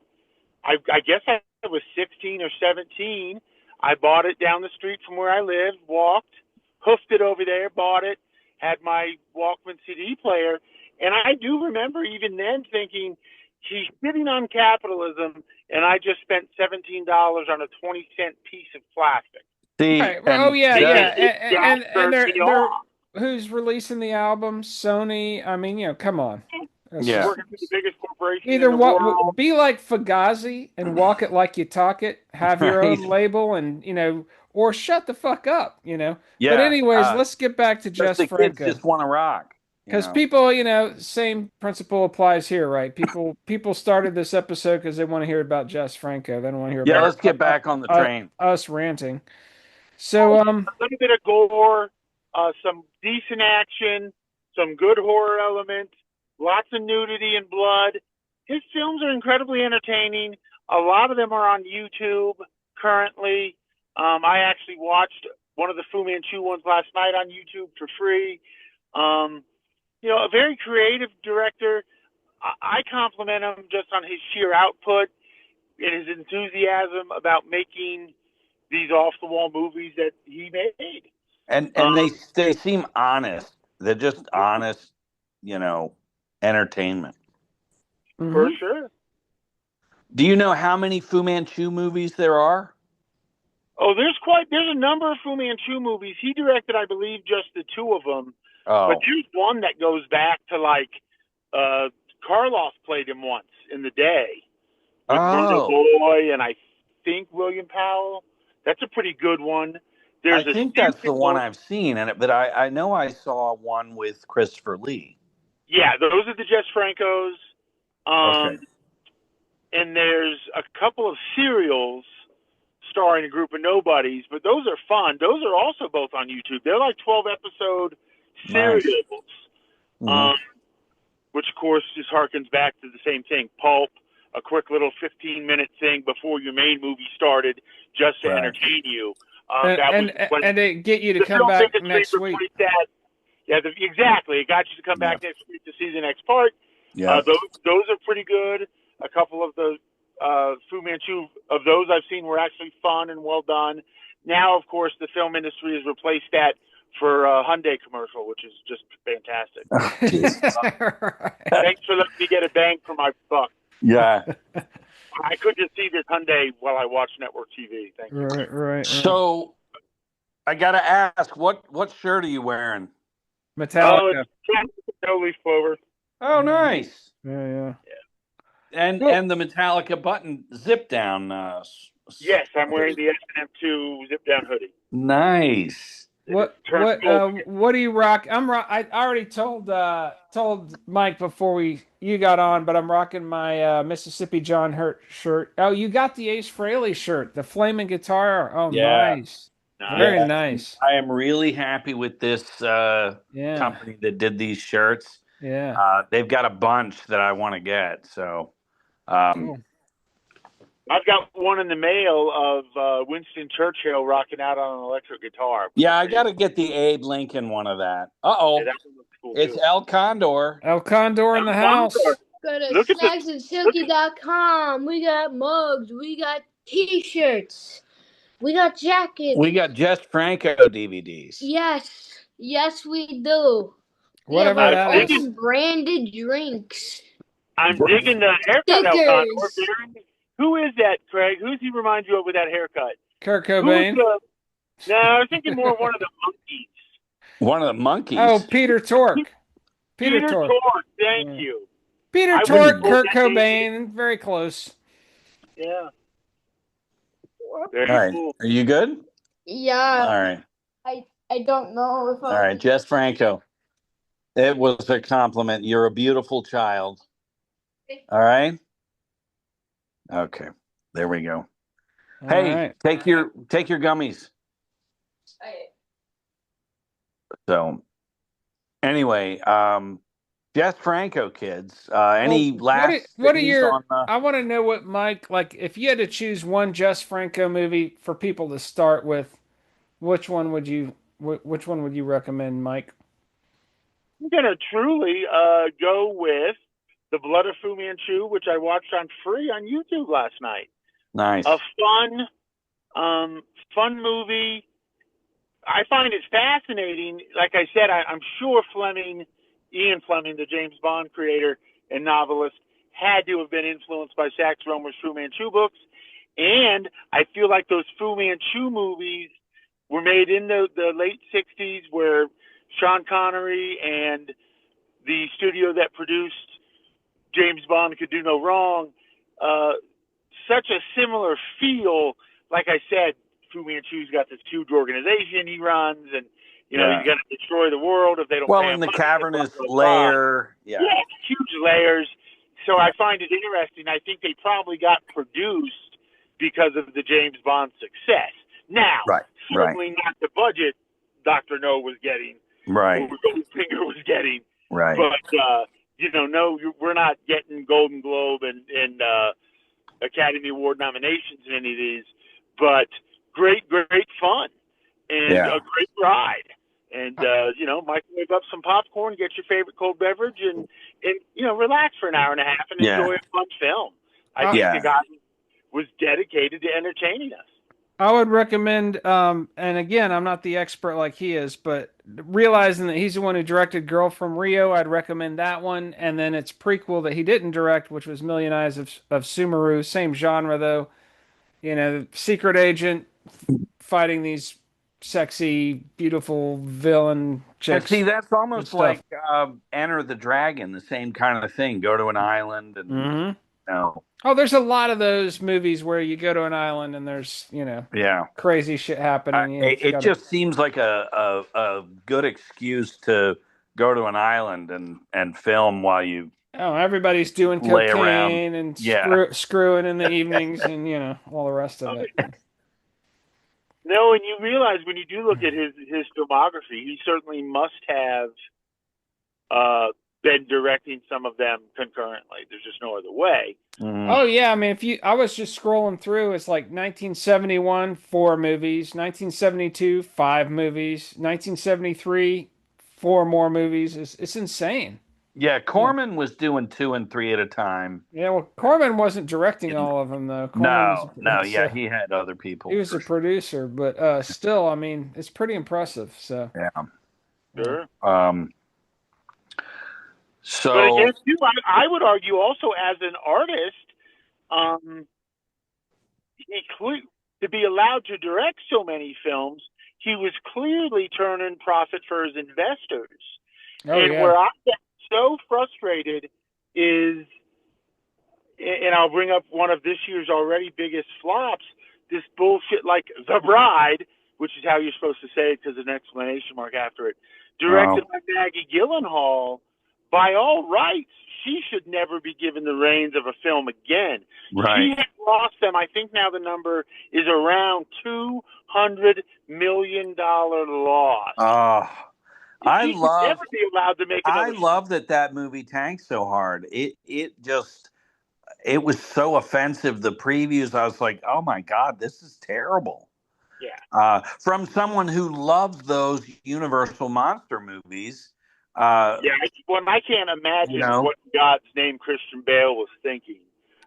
I guess I was 16 or 17. I bought it down the street from where I lived, walked, hoofed it over there, bought it, had my Walkman CD player, and I do remember even then thinking, he's shitting on capitalism, and I just spent $17 on a 20-cent piece of plastic. See, Right. Well, oh yeah, They yeah, just and turned me they're off. who's releasing the album? Sony. I mean, come on. That's He's Yeah. just, working for the biggest corporation either in the world. be like Fugazi and walk it like you talk it. Have your Right. own label, and or shut the fuck up. But Yeah. anyways, let's get back to Because Jess the kids Franco. just want to rock. Because people, same principle applies here, right? People started this episode because they want to hear about Jess Franco. They don't want to hear Yeah, about let's get back on the train. us ranting. So, A little bit of gore, some decent action, some good horror elements, lots of nudity and blood. His films are incredibly entertaining. A lot of them are on YouTube currently. I actually watched one of the Fu Manchu ones last night on YouTube for free. A very creative director. I compliment him just on his sheer output and his enthusiasm about making these off-the-wall movies that he made. And they seem honest. They're just honest, entertainment. For sure. Do you know how many Fu Manchu movies there are? Oh, there's a number of Fu Manchu movies. He directed, I believe, just the two of them. Oh. But there's one that goes back to Karloff played him once in the day with Bruno Boy and I think William Powell. That's a pretty good one. I think that's the one I've seen, but I know I saw one with Christopher Lee. Yeah, those are the Jess Francos. Okay. And there's a couple of serials starring a group of nobodies, but those are fun. Those are also both on YouTube. They're like 12-episode serials, which, of course, just harkens back to the same thing. Pulp, a quick little 15-minute thing before your main movie started just to entertain you. And they get you to come back next week. Exactly. It got you to come back next week to see the next part. Yeah. Those are pretty good. A couple of the Fu Manchu of those I've seen were actually fun and well done. Now, of course, the film industry has replaced that for a Hyundai commercial, which is just fantastic. Thanks for letting me get a bang for my buck. Yeah. I could just see this Hyundai while I watch network TV. Thank you. Right. So, I gotta ask, what shirt are you wearing? Metallica. No Leaf Clover. Oh, nice. Yeah. And the Metallica button zip down. Yes, I'm wearing the SM2 zip down hoodie. Nice. What do you rock? I already told Mike before you got on, but I'm rocking my Mississippi John Hurt shirt. Oh, you got the Ace Frehley shirt, the flaming guitar. Oh, yeah. Nice. Very nice. I am really happy with this company that did these shirts. Yeah. They've got a bunch that I want to get. So, cool. I've got one in the mail of Winston Churchill rocking out on an electric guitar. Yeah, I got to get the Abe Lincoln one of that. Uh-oh. Yeah, cool it's too. El Condor. El Condor in the house. Go to snagsandsilky.com. We got mugs. We got T-shirts. We got jackets. We got Jess Franco DVDs. Yes, we do. Whatever that is. Open branded drinks. I'm digging the haircut El Condor. Who is that, Craig? Who's he remind you of with that haircut? Kurt Cobain. No, I was thinking more of one of the monkeys. One of the monkeys. Oh, Peter Tork. Peter Tork. Thank you. Peter Tork, Kurt Cobain. Very close. Yeah. Very cool. Are you good? Yeah. All right. I don't know if All right, Jess Franco. It was a compliment. You're a beautiful child. All right? Okay. There we go. Hey, take your gummies. So, anyway, Jess Franco, kids. Any last? What are your? I want to know what Mike like. If you had to choose one Jess Franco movie for people to start with, which one would you recommend, Mike? I'm gonna truly go with The Blood of Fu Manchu, which I watched on free on YouTube last night. Nice. A fun movie. I find it fascinating. Like I said, I'm sure Ian Fleming, the James Bond creator and novelist, had to have been influenced by Sax Rohmer's Fu Manchu books. And I feel like those Fu Manchu movies were made in the late 60s, where Sean Connery and the studio that produced James Bond Could Do No Wrong, such a similar feel. Like I said, Fu Manchu's got this huge organization he runs, and he's going to destroy the world if they don't pay Well, him in the money. cavernous lair, yeah, huge layers. So I find it interesting. I think they probably got produced because of the James Bond success. Now, certainly not the budget Dr. No was getting, or Goldfinger was getting. Right. But, no, we're not getting Golden Globe and Academy Award nominations in any of these. But great fun and a great ride. And, microwave up some popcorn, get your favorite cold beverage, and relax for an hour and a half and enjoy a fun film. I think the guy was dedicated to entertaining us. I would recommend, and again, I'm not the expert like he is, but realizing that he's the one who directed Girl from Rio, I'd recommend that one. And then its prequel that he didn't direct, which was Million Eyes of Sumeru, same genre though. Secret agent fighting these sexy, beautiful villain chicks. And see, that's almost like Enter the Dragon, the same kind of thing. Go to an island and Oh, there's a lot of those movies where you go to an island and there's, crazy shit happening. It just seems like a good excuse to go to an island and film while you everybody's doing lay cocaine around. and screwing in the evenings and, all the rest of it. No, and you realize when you do look at his filmography, he certainly must have been directing some of them concurrently. There's just no other way. Mm-hmm. Oh yeah, I mean, I was just scrolling through, it's like 1971, 4 movies, 1972, 5 movies, 1973, 4 more movies. It's insane. Yeah, Corman was doing 2 and 3 at a time. Yeah, well, Corman wasn't directing all of them though. He had other people. He was a producer, but still, I mean, it's pretty impressive. So sure. So, but again, too, I would argue also as an artist, to be allowed to direct so many films, he was clearly turning profit for his investors. Where I get so frustrated is, and I'll bring up one of this year's already biggest flops, this bullshit like The Bride, which is how you're supposed to say it because there's an exclamation mark after it, directed by Maggie Gyllenhaal. By all rights, she should never be given the reins of a film again. Right. She has lost them. I think now the number is around $200 million loss. I love. Never be allowed to make. I love that movie tanked so hard. It was so offensive. The previews, I was like, oh my God, this is terrible. Yeah. From someone who loves those Universal monster movies. I can't imagine what God's name Christian Bale was thinking.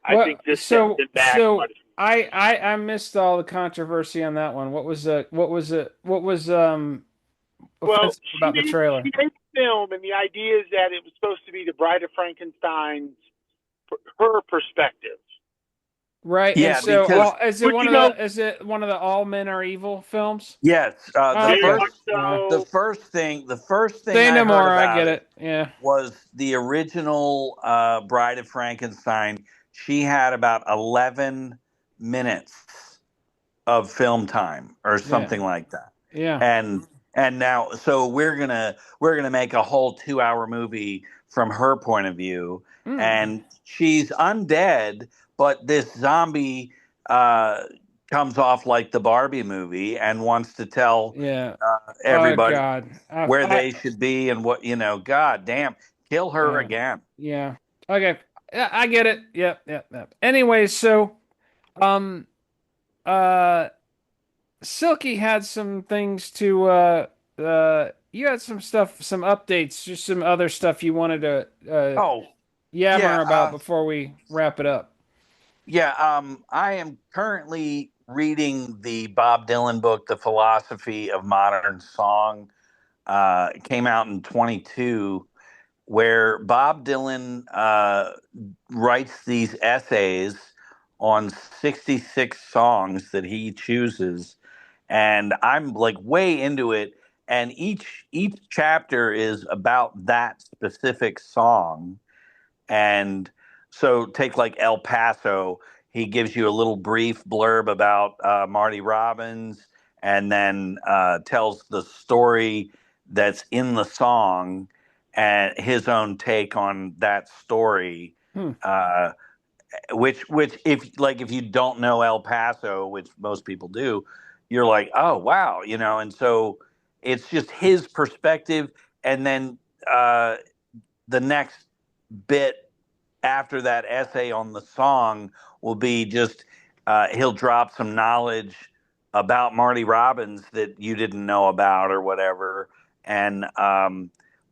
I think this back. So I missed all the controversy on that one. What was offensive about the trailer? She made the film, and the idea is that it was supposed to be the Bride of Frankenstein's her perspective. Right. Yeah. And so, is it one of the All Men Are Evil films? Yes. The first thing. Say no more. I get it. Yeah. Was the original Bride of Frankenstein? She had about 11 minutes of film time or something like that. Yeah. And now, so we're gonna make a whole 2-hour movie from her point of view, and she's undead. But this zombie comes off like the Barbie movie and wants to tell everybody where they should be and what, God damn, kill her again. Yeah. Okay. Yeah, I get it. Yep. Anyway, so Silky had some things to you had some updates, just some other stuff you wanted to yammer about before we wrap it up. Yeah, I am currently reading the Bob Dylan book, The Philosophy of Modern Song. It came out in 22, where Bob Dylan writes these essays on 66 songs that he chooses, and I'm like way into it. And each chapter is about that specific song. And so take like El Paso, he gives you a little brief blurb about Marty Robbins, and then tells the story that's in the song and his own take on that story. Hmm. Uh, which if you don't know El Paso, which most people do, you're like, oh wow, and so it's just his perspective, and then the next bit after that essay on the song will be just he'll drop some knowledge about Marty Robbins that you didn't know about or whatever. And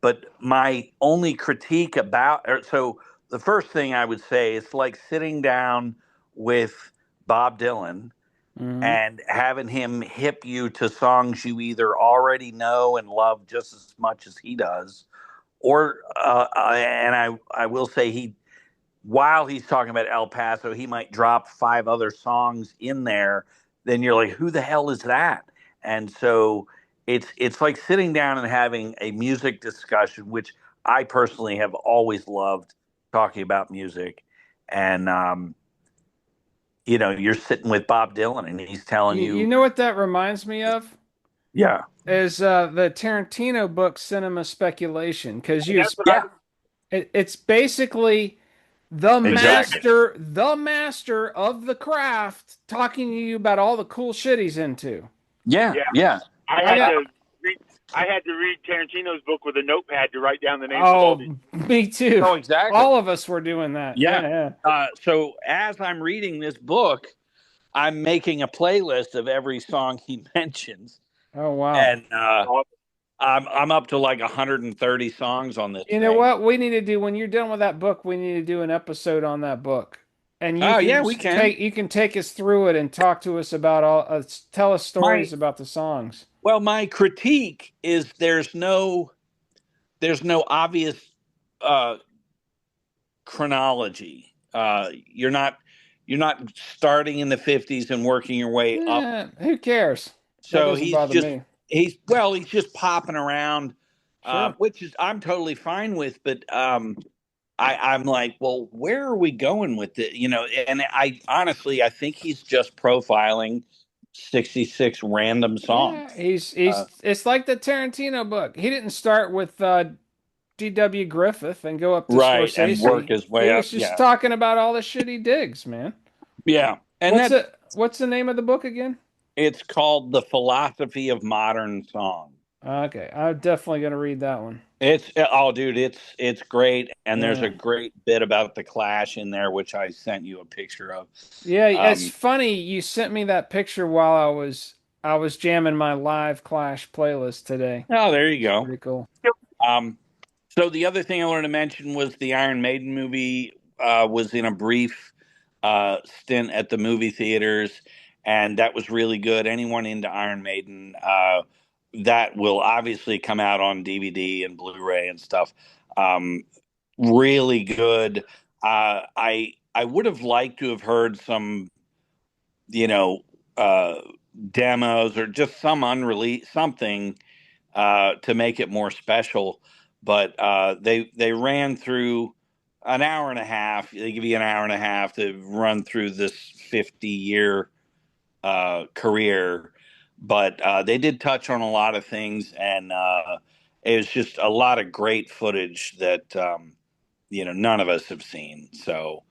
but my only critique about so the first thing I would say is like sitting down with Bob Dylan Hmm. and having him hip you to songs you either already know and love just as much as he does, or and I will say he while he's talking about El Paso, he might drop five other songs in there. Then you're like, who the hell is that? And so it's like sitting down and having a music discussion, which I personally have always loved talking about music. And you're sitting with Bob Dylan, and he's telling You you, know what that reminds me of? yeah, Is the Tarantino book Cinema Speculation, because And that's what I yeah, it's basically exactly, the master of the craft talking to you about all the cool shit he's into. yeah, yeah. yeah. I I had got to read I had to read Tarantino's book with a notepad to write down the names of all Oh, these. me too. Oh, exactly. All of us were doing that. Yeah. Yeah, yeah. So as I'm reading this book, I'm making a playlist of every song he mentions, Oh wow. and I'm up to like 130 songs on this You know thing. what we need to do when you're done with that book? We need to do an episode on that book, and Oh yeah, we can. you can take us through it and talk to us about tell us My stories about the songs. my critique is there's no obvious uh, chronology. You're not starting in the 50s and working your way up. Who cares? That So doesn't he's bother just me. he's just popping around, Sure. which is I'm totally fine with. But I'm like, well, where are we going with it? And I honestly, I think he's just profiling 66 random songs. Yeah, Uh, it's like the Tarantino book. He didn't start with D.W. Griffith and go up to right, and work Scorsese. his way He up. was just Yeah, talking about all the shit he digs, man. yeah, and that's What's the name of the book again? it's called The Philosophy of Modern Song. Okay, I'm definitely gonna read that one. It's oh, dude, it's great, and there's a Yeah. great bit about the Clash in there, which I sent you a picture of. Yeah, it's Um, funny you sent me that picture while I was jamming my live Clash playlist today. oh, there you It's go. pretty cool. Um, so the other thing I wanted to mention was the Iron Maiden movie was in a brief stint at the movie theaters, and that was really good. Anyone into Iron Maiden, that will obviously come out on DVD and Blu-ray and stuff. Um, really good. I would have liked to have heard some, you know, uh, demos or just some unreleased something to make it more special. But they ran through an hour and a half. They give you an hour and a half to run through this 50-year career. But they did touch on a lot of things, and it was just a lot of great footage that none of us have seen. So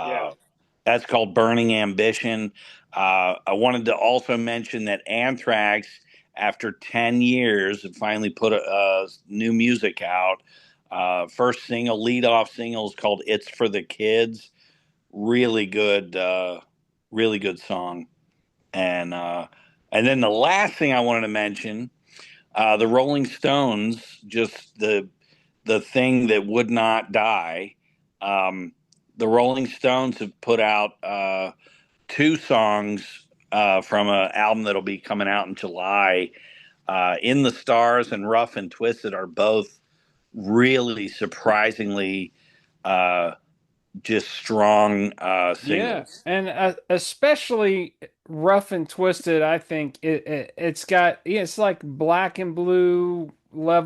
Yeah. uh, that's called Burning Ambition. I wanted to also mention that Anthrax, after 10 years, have finally put a new music out. First single, lead off single is called It's for the Kids. Really good song. And then the last thing I wanted to mention, the Rolling Stones, just the thing that would not die. Um, the Rolling Stones have put out 2 songs from an album that'll be coming out in July. In the Stars and Rough and Twisted are both really surprisingly just strong Yeah, singles. and especially Rough and Twisted, I think it's got it's like black and blue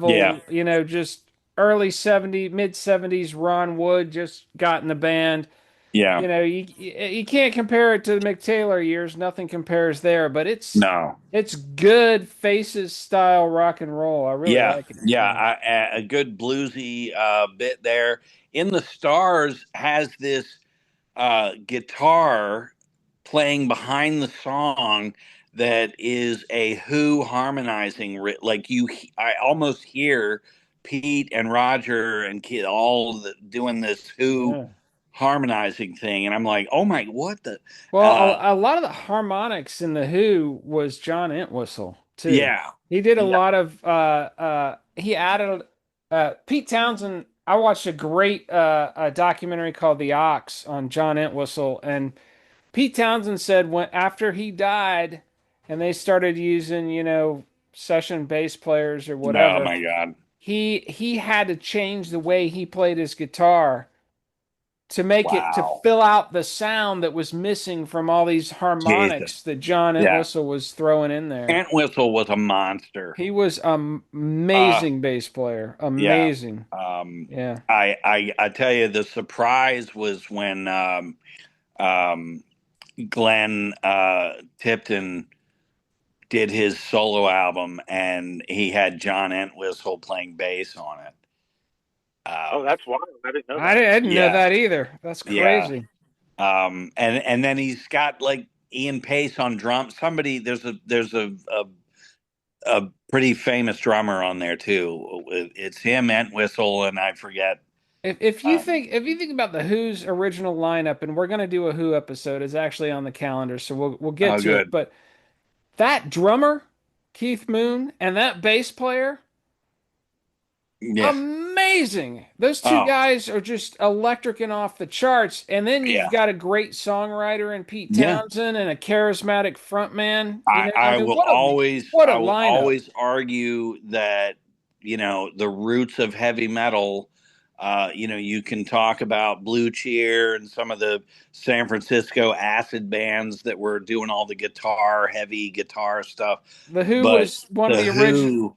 Yeah, level, just early 70s, mid 70s Ron Wood just got in the band. yeah, You can't compare it to the Mick Taylor years, nothing compares there, but no, it's good Faces style rock and roll. I really yeah, like it. yeah. Yeah. A good bluesy bit there. In the Stars has this guitar playing behind the song that is a Who harmonizing. Like I almost hear Pete and Roger and Kid doing this Who Yeah. harmonizing thing, and I'm like, oh my, what the? Well, Uh, a lot of the harmonics in the Who was John Entwistle too. yeah, He did a yeah, lot of he added Pete Townsend. I watched a great a documentary called The Ox on John Entwistle, and Pete Townsend said when after he died and they started using, session bass players or oh whatever, my god, he had to change the way he played his guitar to make it to wow, fill out the sound that was missing from all these Jesus, harmonics that John yeah. Entwistle was throwing in there. Whistle was a monster. He was an Uh, amazing bass player. yeah. Amazing. Um, Yeah. I tell you, the surprise was when um, Glenn Tipton did his solo album, and he had John Entwistle playing bass on it. Oh, Um, that's wild. I didn't know I that. didn't know yeah, that either. That's yeah. crazy. And then he's got like Ian Pace on drums. Somebody there's a pretty famous drummer on there too. It's him, Entwistle, and I forget. If you think about the Who's original lineup, and we're gonna do a Who episode, it's actually on the calendar, so we'll get Oh, to it. good. But that drummer, Keith Moon, and that bass player, Yeah. amazing. Those two Oh, guys are just electric and off the charts. And then you've yeah. got a great songwriter in Pete Yeah. Townsend and a charismatic frontman. I I mean, will always what a I will lineup. always argue that the roots of heavy metal. You can talk about Blue Cheer and some of the San Francisco acid bands that were doing all the heavy guitar stuff, The Who but was one of the the original. Who,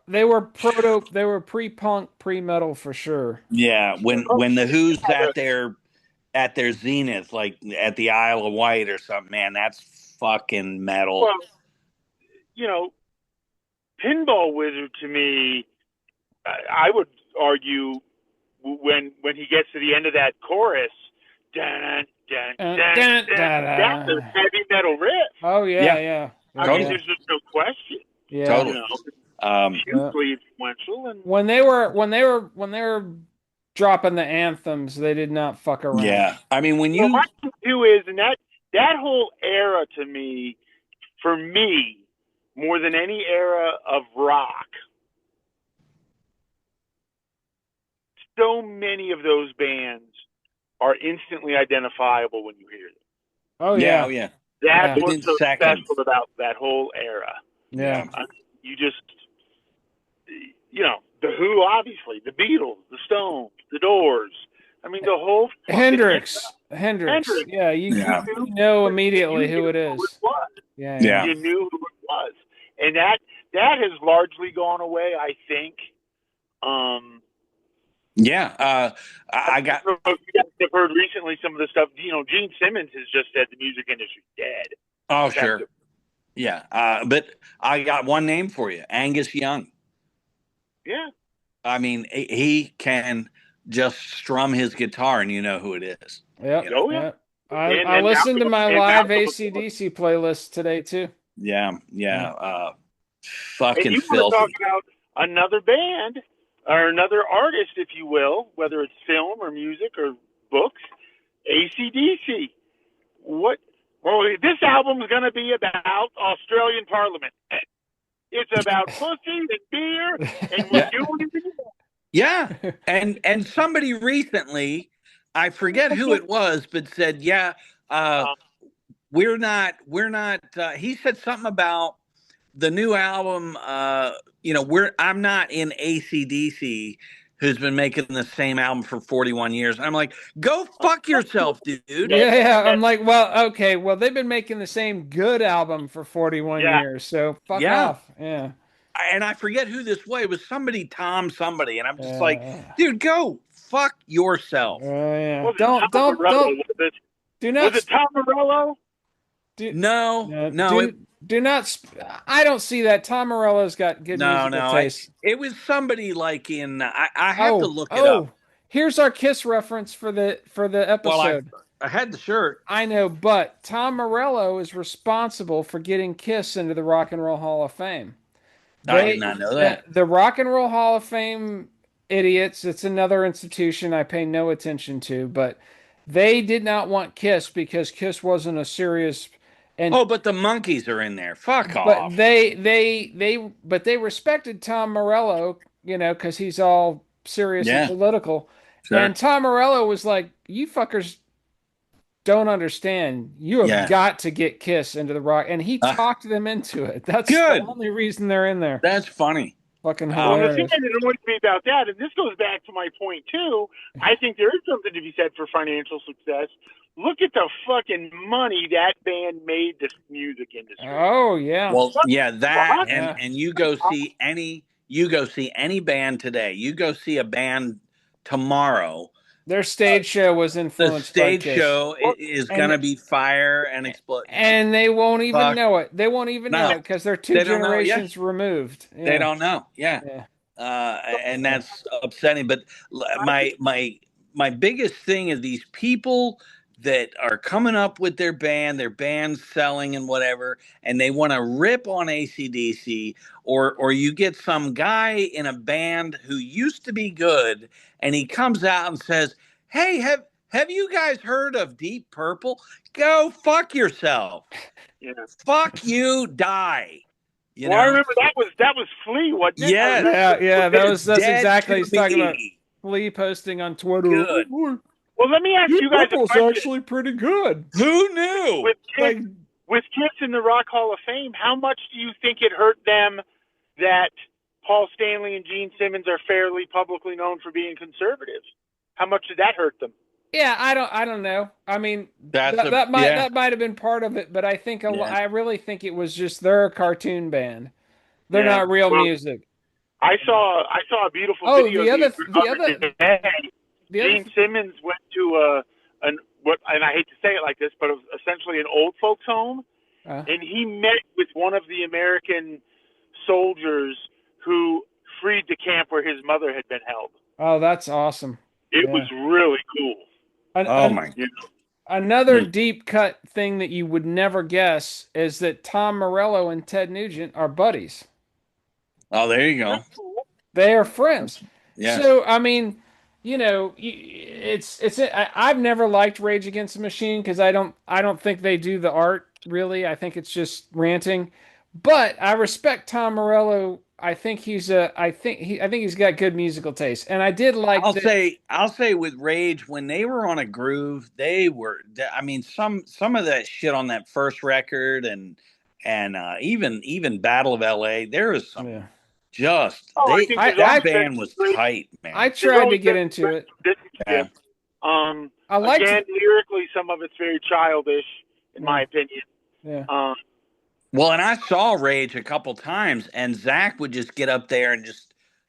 They were pre-punk, pre-metal for sure. yeah, Oh, when the Who's yeah, at their zenith, like at the Isle of Wight or something, man, that's fucking metal. well, you know, Pinball Wizard to me, I would argue when he gets to the end of that chorus, dun, dun, dun, Dun, dun, dun, that's a dun. heavy metal riff. Oh yeah, Yeah, yeah, I mean, yeah, totally, there's just no question. yeah. You totally. know, Yeah. hugely influential, and When they were dropping the anthems, they did not fuck around. Yeah, I mean, when well, you my view is, and that whole era to me, for me, more than any era of rock, so many of those bands are instantly identifiable when you hear them. Oh yeah, oh yeah, yeah, That's yeah, within what's so seconds. special about that whole era. yeah. Yeah, You just, the Who, obviously, the Beatles, the Stones, the Doors. I mean, the whole fucking Hendrix. Hendrix. Yeah, yeah, you know immediately You who knew it who it is. was. Yeah, yeah. yeah, You knew who it was, and that has largely gone away, I think. yeah. I I got. don't know if you guys have heard recently some of the stuff. Gene Simmons has just said the music industry's dead. Oh, sure. Effective. Yeah, but I got one name for you, Angus Young. Yeah. I mean, he can just strum his guitar, and you know who it is. Yep, You know. Oh yeah. yep. And I listened to Malcolm my and live Malcolm, AC/DC playlist today too. Yeah, Yeah. yeah. and Fucking you want to talk filthy. about another band or another artist, if you will, whether it's film or music or books, AC/DC. What? Well, this album's going to be about Australian Parliament. It's about pussy and beer, and we're Yeah, doing it. yeah. And somebody recently I forget who it was, but said, "Yeah, uh, we're not." He said something about the new album. I'm not in AC/DC, who's been making the same album for 41 years. I'm like, go fuck yourself, dude. Yeah, yeah. I'm like, well, okay, well, they've been making the same good album for 41 Yeah. years, so fuck Yeah. off. Yeah. And I forget who this was. It was somebody, Tom, somebody. And I'm just like, Uh, dude, go fuck yourself. yeah. Was it Tom Morello? Do Was not, it Tom Morello? do, No, no, no, do not, I don't see that. Tom Morello's got good no, musical no. taste. It was somebody like I have to Oh, look it up. oh, here's our Kiss reference for the Well, episode. I had the shirt. I know, but Tom Morello is responsible for getting Kiss into the Rock and Roll Hall of Fame. I did not know that. The Rock and Roll Hall of Fame idiots, it's another institution I pay no attention to, but they did not want Kiss because Kiss wasn't a serious and Oh, but the monkeys are in there. Fuck but off. they respected Tom Morello, because he's all serious and Yeah, political. And sure. Tom Morello was like, "You fuckers don't understand. You have Yeah. got to get Kiss into the Rock," and he Uh, talked them into it. That's the Good. only reason they're in there. That's funny. Fucking Well, the thing hilarious. that annoys me about that, and this goes back to my point too, I think there is something to be said for financial success. Look at the fucking money that band made this music industry. Oh yeah. Well, yeah, that Yeah. and you go see any band today. You go see a band tomorrow. Their stage show was The influenced by stage Kiss. show is And gonna be fire and explode. and they won't even Fuck know it. They won't even know no, it because they're two they don't know. Yeah, generations removed. they Yeah. don't know. Yeah, Yeah. and Yeah. that's upsetting. But my biggest thing is these people that are coming up with their band's selling and whatever, and they want to rip on ACDC, or you get some guy in a band who used to be good, and he comes out and says, "Hey, have you guys heard of Deep Purple? Go fuck yourself. Yeah. Fuck you, die." You Well, I know? remember that was Flea, wasn't it? Yes. Yeah. That's Dead exactly to he's talking about. me. Flea posting on Twitter. Good. "Oh, Well, let me ask Deep you guys a Purple's question. actually pretty good. Who knew? With Like, Kiss in the Rock Hall of Fame, how much do you think it hurt them that Paul Stanley and Gene Simmons are fairly publicly known for being conservative? How much did that hurt them? yeah, I don't know. I mean, That's that might have been part of it, but I think Yeah. I really think it was just they're a cartoon band. They're Yeah. not real Well, music. I saw a beautiful Oh, video the other day. the other Gene Simmons went to and I hate to say it like this, but it was essentially an old folks home, and he met with one of the American soldiers who freed the camp where his mother had been held. Oh, that's awesome. It was really cool. my. Another deep cut thing that you would never guess is that Tom Morello and Ted Nugent are buddies. Oh, there you go. They are friends. Yeah. So, I mean, I've never liked Rage Against the Machine because I don't think they do the art really. I think it's just ranting. But I respect Tom Morello. I think he's got good musical taste, and I did like. I'll say with Rage, when they were on a groove, they were. I mean, some of that shit on that first record, and even Battle of L.A. There is some. Yeah. That band was tight, man. I tried to get into it. Yeah. I liked again, lyrically, some of it's very childish, in my opinion. Yeah. Well, and I saw Rage a couple times, and Zach would just get up there and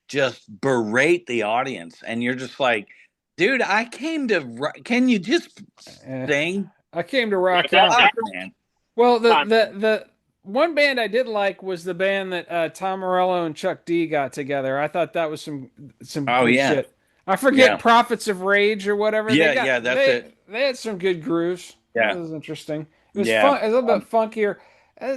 just berate the audience, and you're just like, dude, can you just sing? I came to rock out, man. Well, the one band I did like was the band that Tom Morello and Chuck D got together. I thought that was some good shit. I forget Prophets of Rage or whatever. That's it. They had some good grooves. Yeah, that was interesting. It was fun, a little bit funkier.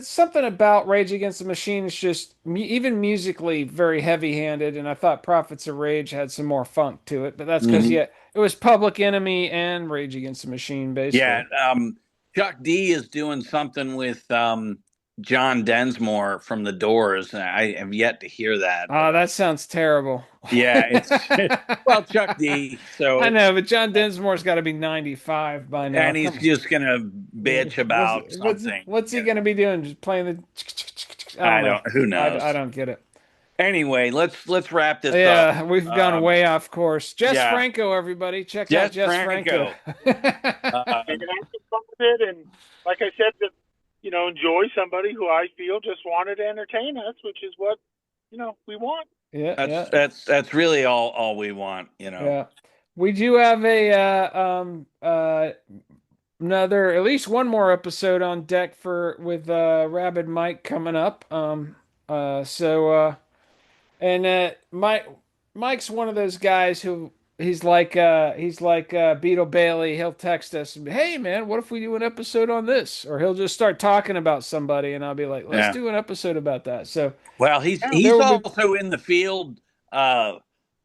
Something about Rage Against the Machine is just even musically very heavy-handed, and I thought Prophets of Rage had some more funk to it. But that's because it was Public Enemy and Rage Against the Machine, basically. Yeah, Chuck D is doing something with John Densmore from The Doors. I have yet to hear that. Oh, that sounds terrible. Yeah, it's well, Chuck D. So I know, but John Densmore's got to be 95 by now. and he's Come on. just gonna bitch What's about something. what's he gonna be doing? Just playing the? I don't I know. don't. Who knows? I don't get it. Anyway, let's wrap this up. Yeah, we've gone way off course. Jess Yeah, Franco, everybody, check out Jess Jess Franco. Franco. Uh, And have some fun with it, and like I said, enjoy somebody who I feel just wanted to entertain us, which is what we want. Yeah, that's really all we want. yeah. We do have a another at least one more episode on deck for with Rabid Mike coming up. Mike's one of those guys who he's like Beetle Bailey. He'll text us, "Hey man, what if we do an episode on this?" Or he'll just start talking about somebody, and I'll be like, "Let's Yeah. do an episode about that." So Well, he's there will be also in the field.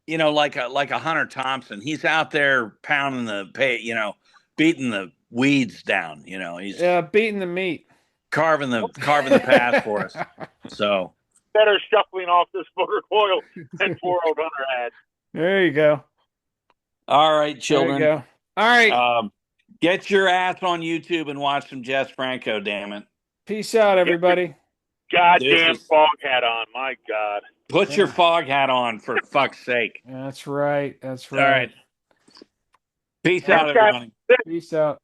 Like a Hunter Thompson. He's out there pounding beating the weeds down. He's beating the meat. carving the path for us. So Better shuffling off this motor coil than poor old Hunter had. There you go. All right, children. There you go. All right. Get your ass on YouTube and watch some Jess Franco, damn it. Peace out, everybody. Goddamn fog hat on. My God. Put your fog hat on, for fuck's sake. That's right. That's right. All right. Peace out, everybody. Peace out.